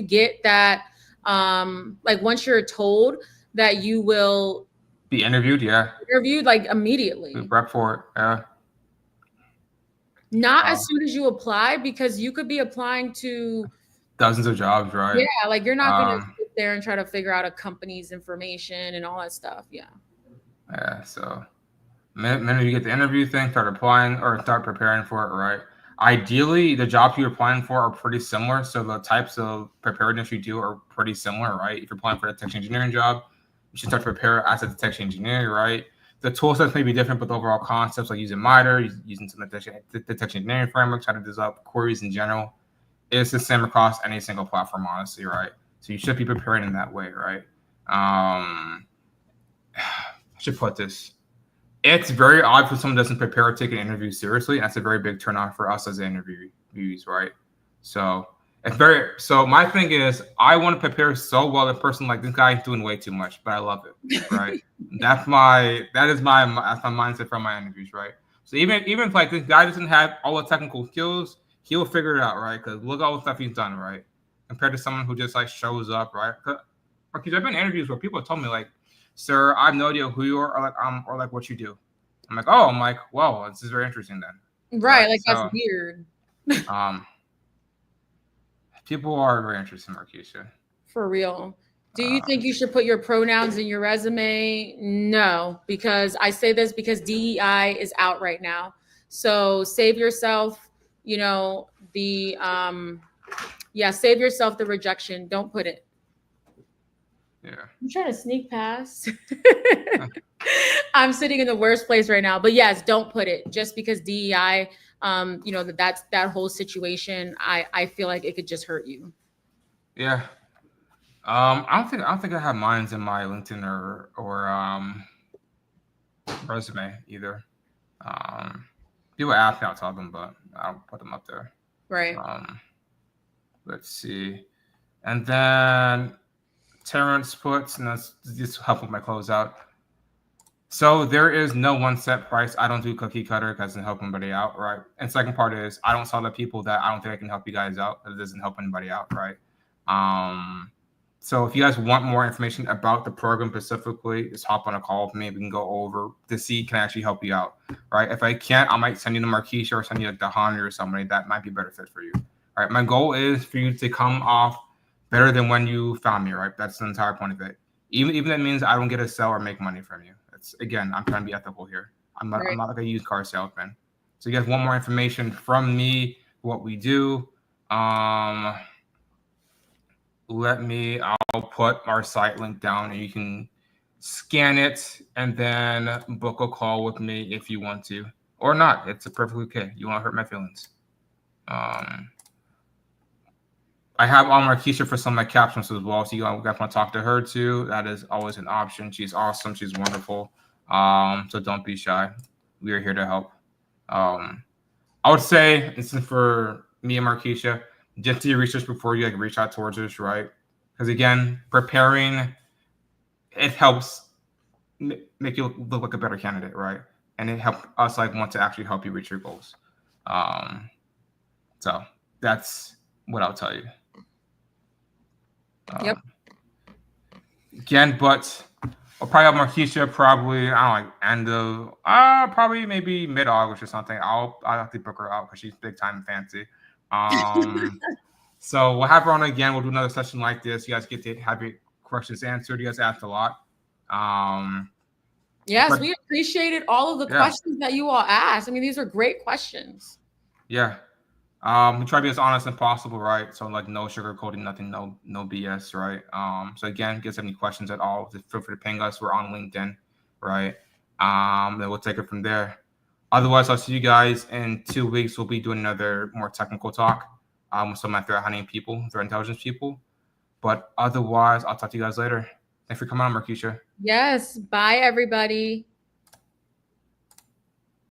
get that, like once you're told that you will Be interviewed, yeah. interview, like We immediately. prep for it, yeah. Not as Um, soon as you apply, because you could be applying to, Dozens of jobs, right? yeah, like you're not gonna Um, sit there and try to figure out a company's information and all that stuff. Yeah. Yeah. So, minute you get the interview thing, start applying or start preparing for it, right? Ideally, the jobs you're applying for are pretty similar. So the types of preparedness you do are pretty similar, right? If you're applying for a detection engineering job, you should start to prepare as a detection engineer, right? The tool sets may be different, but the overall concepts like using MITRE, using some detection engineering frameworks, how to develop queries in general, is the same across any single platform, honestly, right? So you should be preparing in that way, right? I should put this. It's very odd for someone that doesn't prepare or take an interview seriously, and that's a very big turn on for us as interviewees, right? So it's very. So my thing is, I want to prepare so well. The person like this guy's doing way too much, but I love it, right? That's my mindset from my interviews, right? So even if like this guy doesn't have all the technical skills, he'll figure it out, right? Because look at all the stuff he's done, right? Compared to someone who just like shows up, right? Because I've been in interviews where people have told me like, "Sir, I have no idea who you are or like what you do." I'm like, "Oh, I'm like, well, this is very interesting then." Right. Like that's weird. People are very interesting, MarKeisha. For real. Do you think you should put your pronouns in your resume? No, because I say this because DEI is out right now. So save yourself, you know, save yourself the rejection. Don't put it. Yeah. I'm trying to sneak past. I'm sitting in the worst place right now. But yes, don't put it. Just because DEI, that's that whole situation. I feel like it could just hurt you. Yeah. I don't think I have mines in my LinkedIn or resume either. People ask me, I'll tell them, but I don't put them up there. Right. Let's see. And then Terrence puts, and that's just help with my closeout. So there is no one set price. I don't do cookie cutter because it doesn't help anybody out, right? And second part is I don't sell to people that I don't think I can help you guys out. That doesn't help anybody out, right? So if you guys want more information about the program specifically, just hop on a call with me. We can go over to see can I actually help you out, right? If I can't, I might send you to MarKeisha or send you to Dahani or somebody that might be a better fit for you. All right. My goal is for you to come off better than when you found me, right? That's the entire point of it. Even that means I don't get to sell or make money from you. It's again, I'm trying to be ethical here. I'm not like a used car salesman. So you guys want more information from me, what we do. I'll put our site link down and you can scan it and then book a call with me if you want to or not. It's perfectly okay. You won't hurt my feelings. I have on MarKeisha for some of my captions as well. So you guys want to talk to her too. That is always an option. She's awesome. She's wonderful. So don't be shy. We are here to help. I would say this is for me and MarKeisha. Just do your research before you reach out towards us, right? Because again, preparing, it helps make you look like a better candidate, right? And it helps us want to actually help you reach your goals. So that's what I'll tell you. Yep. Again, but I'll probably have MarKeisha end of probably maybe mid-August or something. I'll have to book her out because she's big time and fancy. So we'll have her on again. We'll do another session like this. You guys get to have your questions answered. You guys asked a lot. Yes, we appreciated all of the questions that you all asked. I mean, these are great questions. Yeah. We try to be as honest as possible, right? So no sugarcoating, nothing, no BS, right? So again, if you guys have any questions at all, just feel free to ping us. We're on LinkedIn, right? Then we'll take it from there. Otherwise, I'll see you guys in 2 weeks. We'll be doing another more technical talk with some of my threat hunting people, threat intelligence people. But otherwise, I'll talk to you guys later. Thanks for coming on, MarKeisha. Yes. Bye, everybody.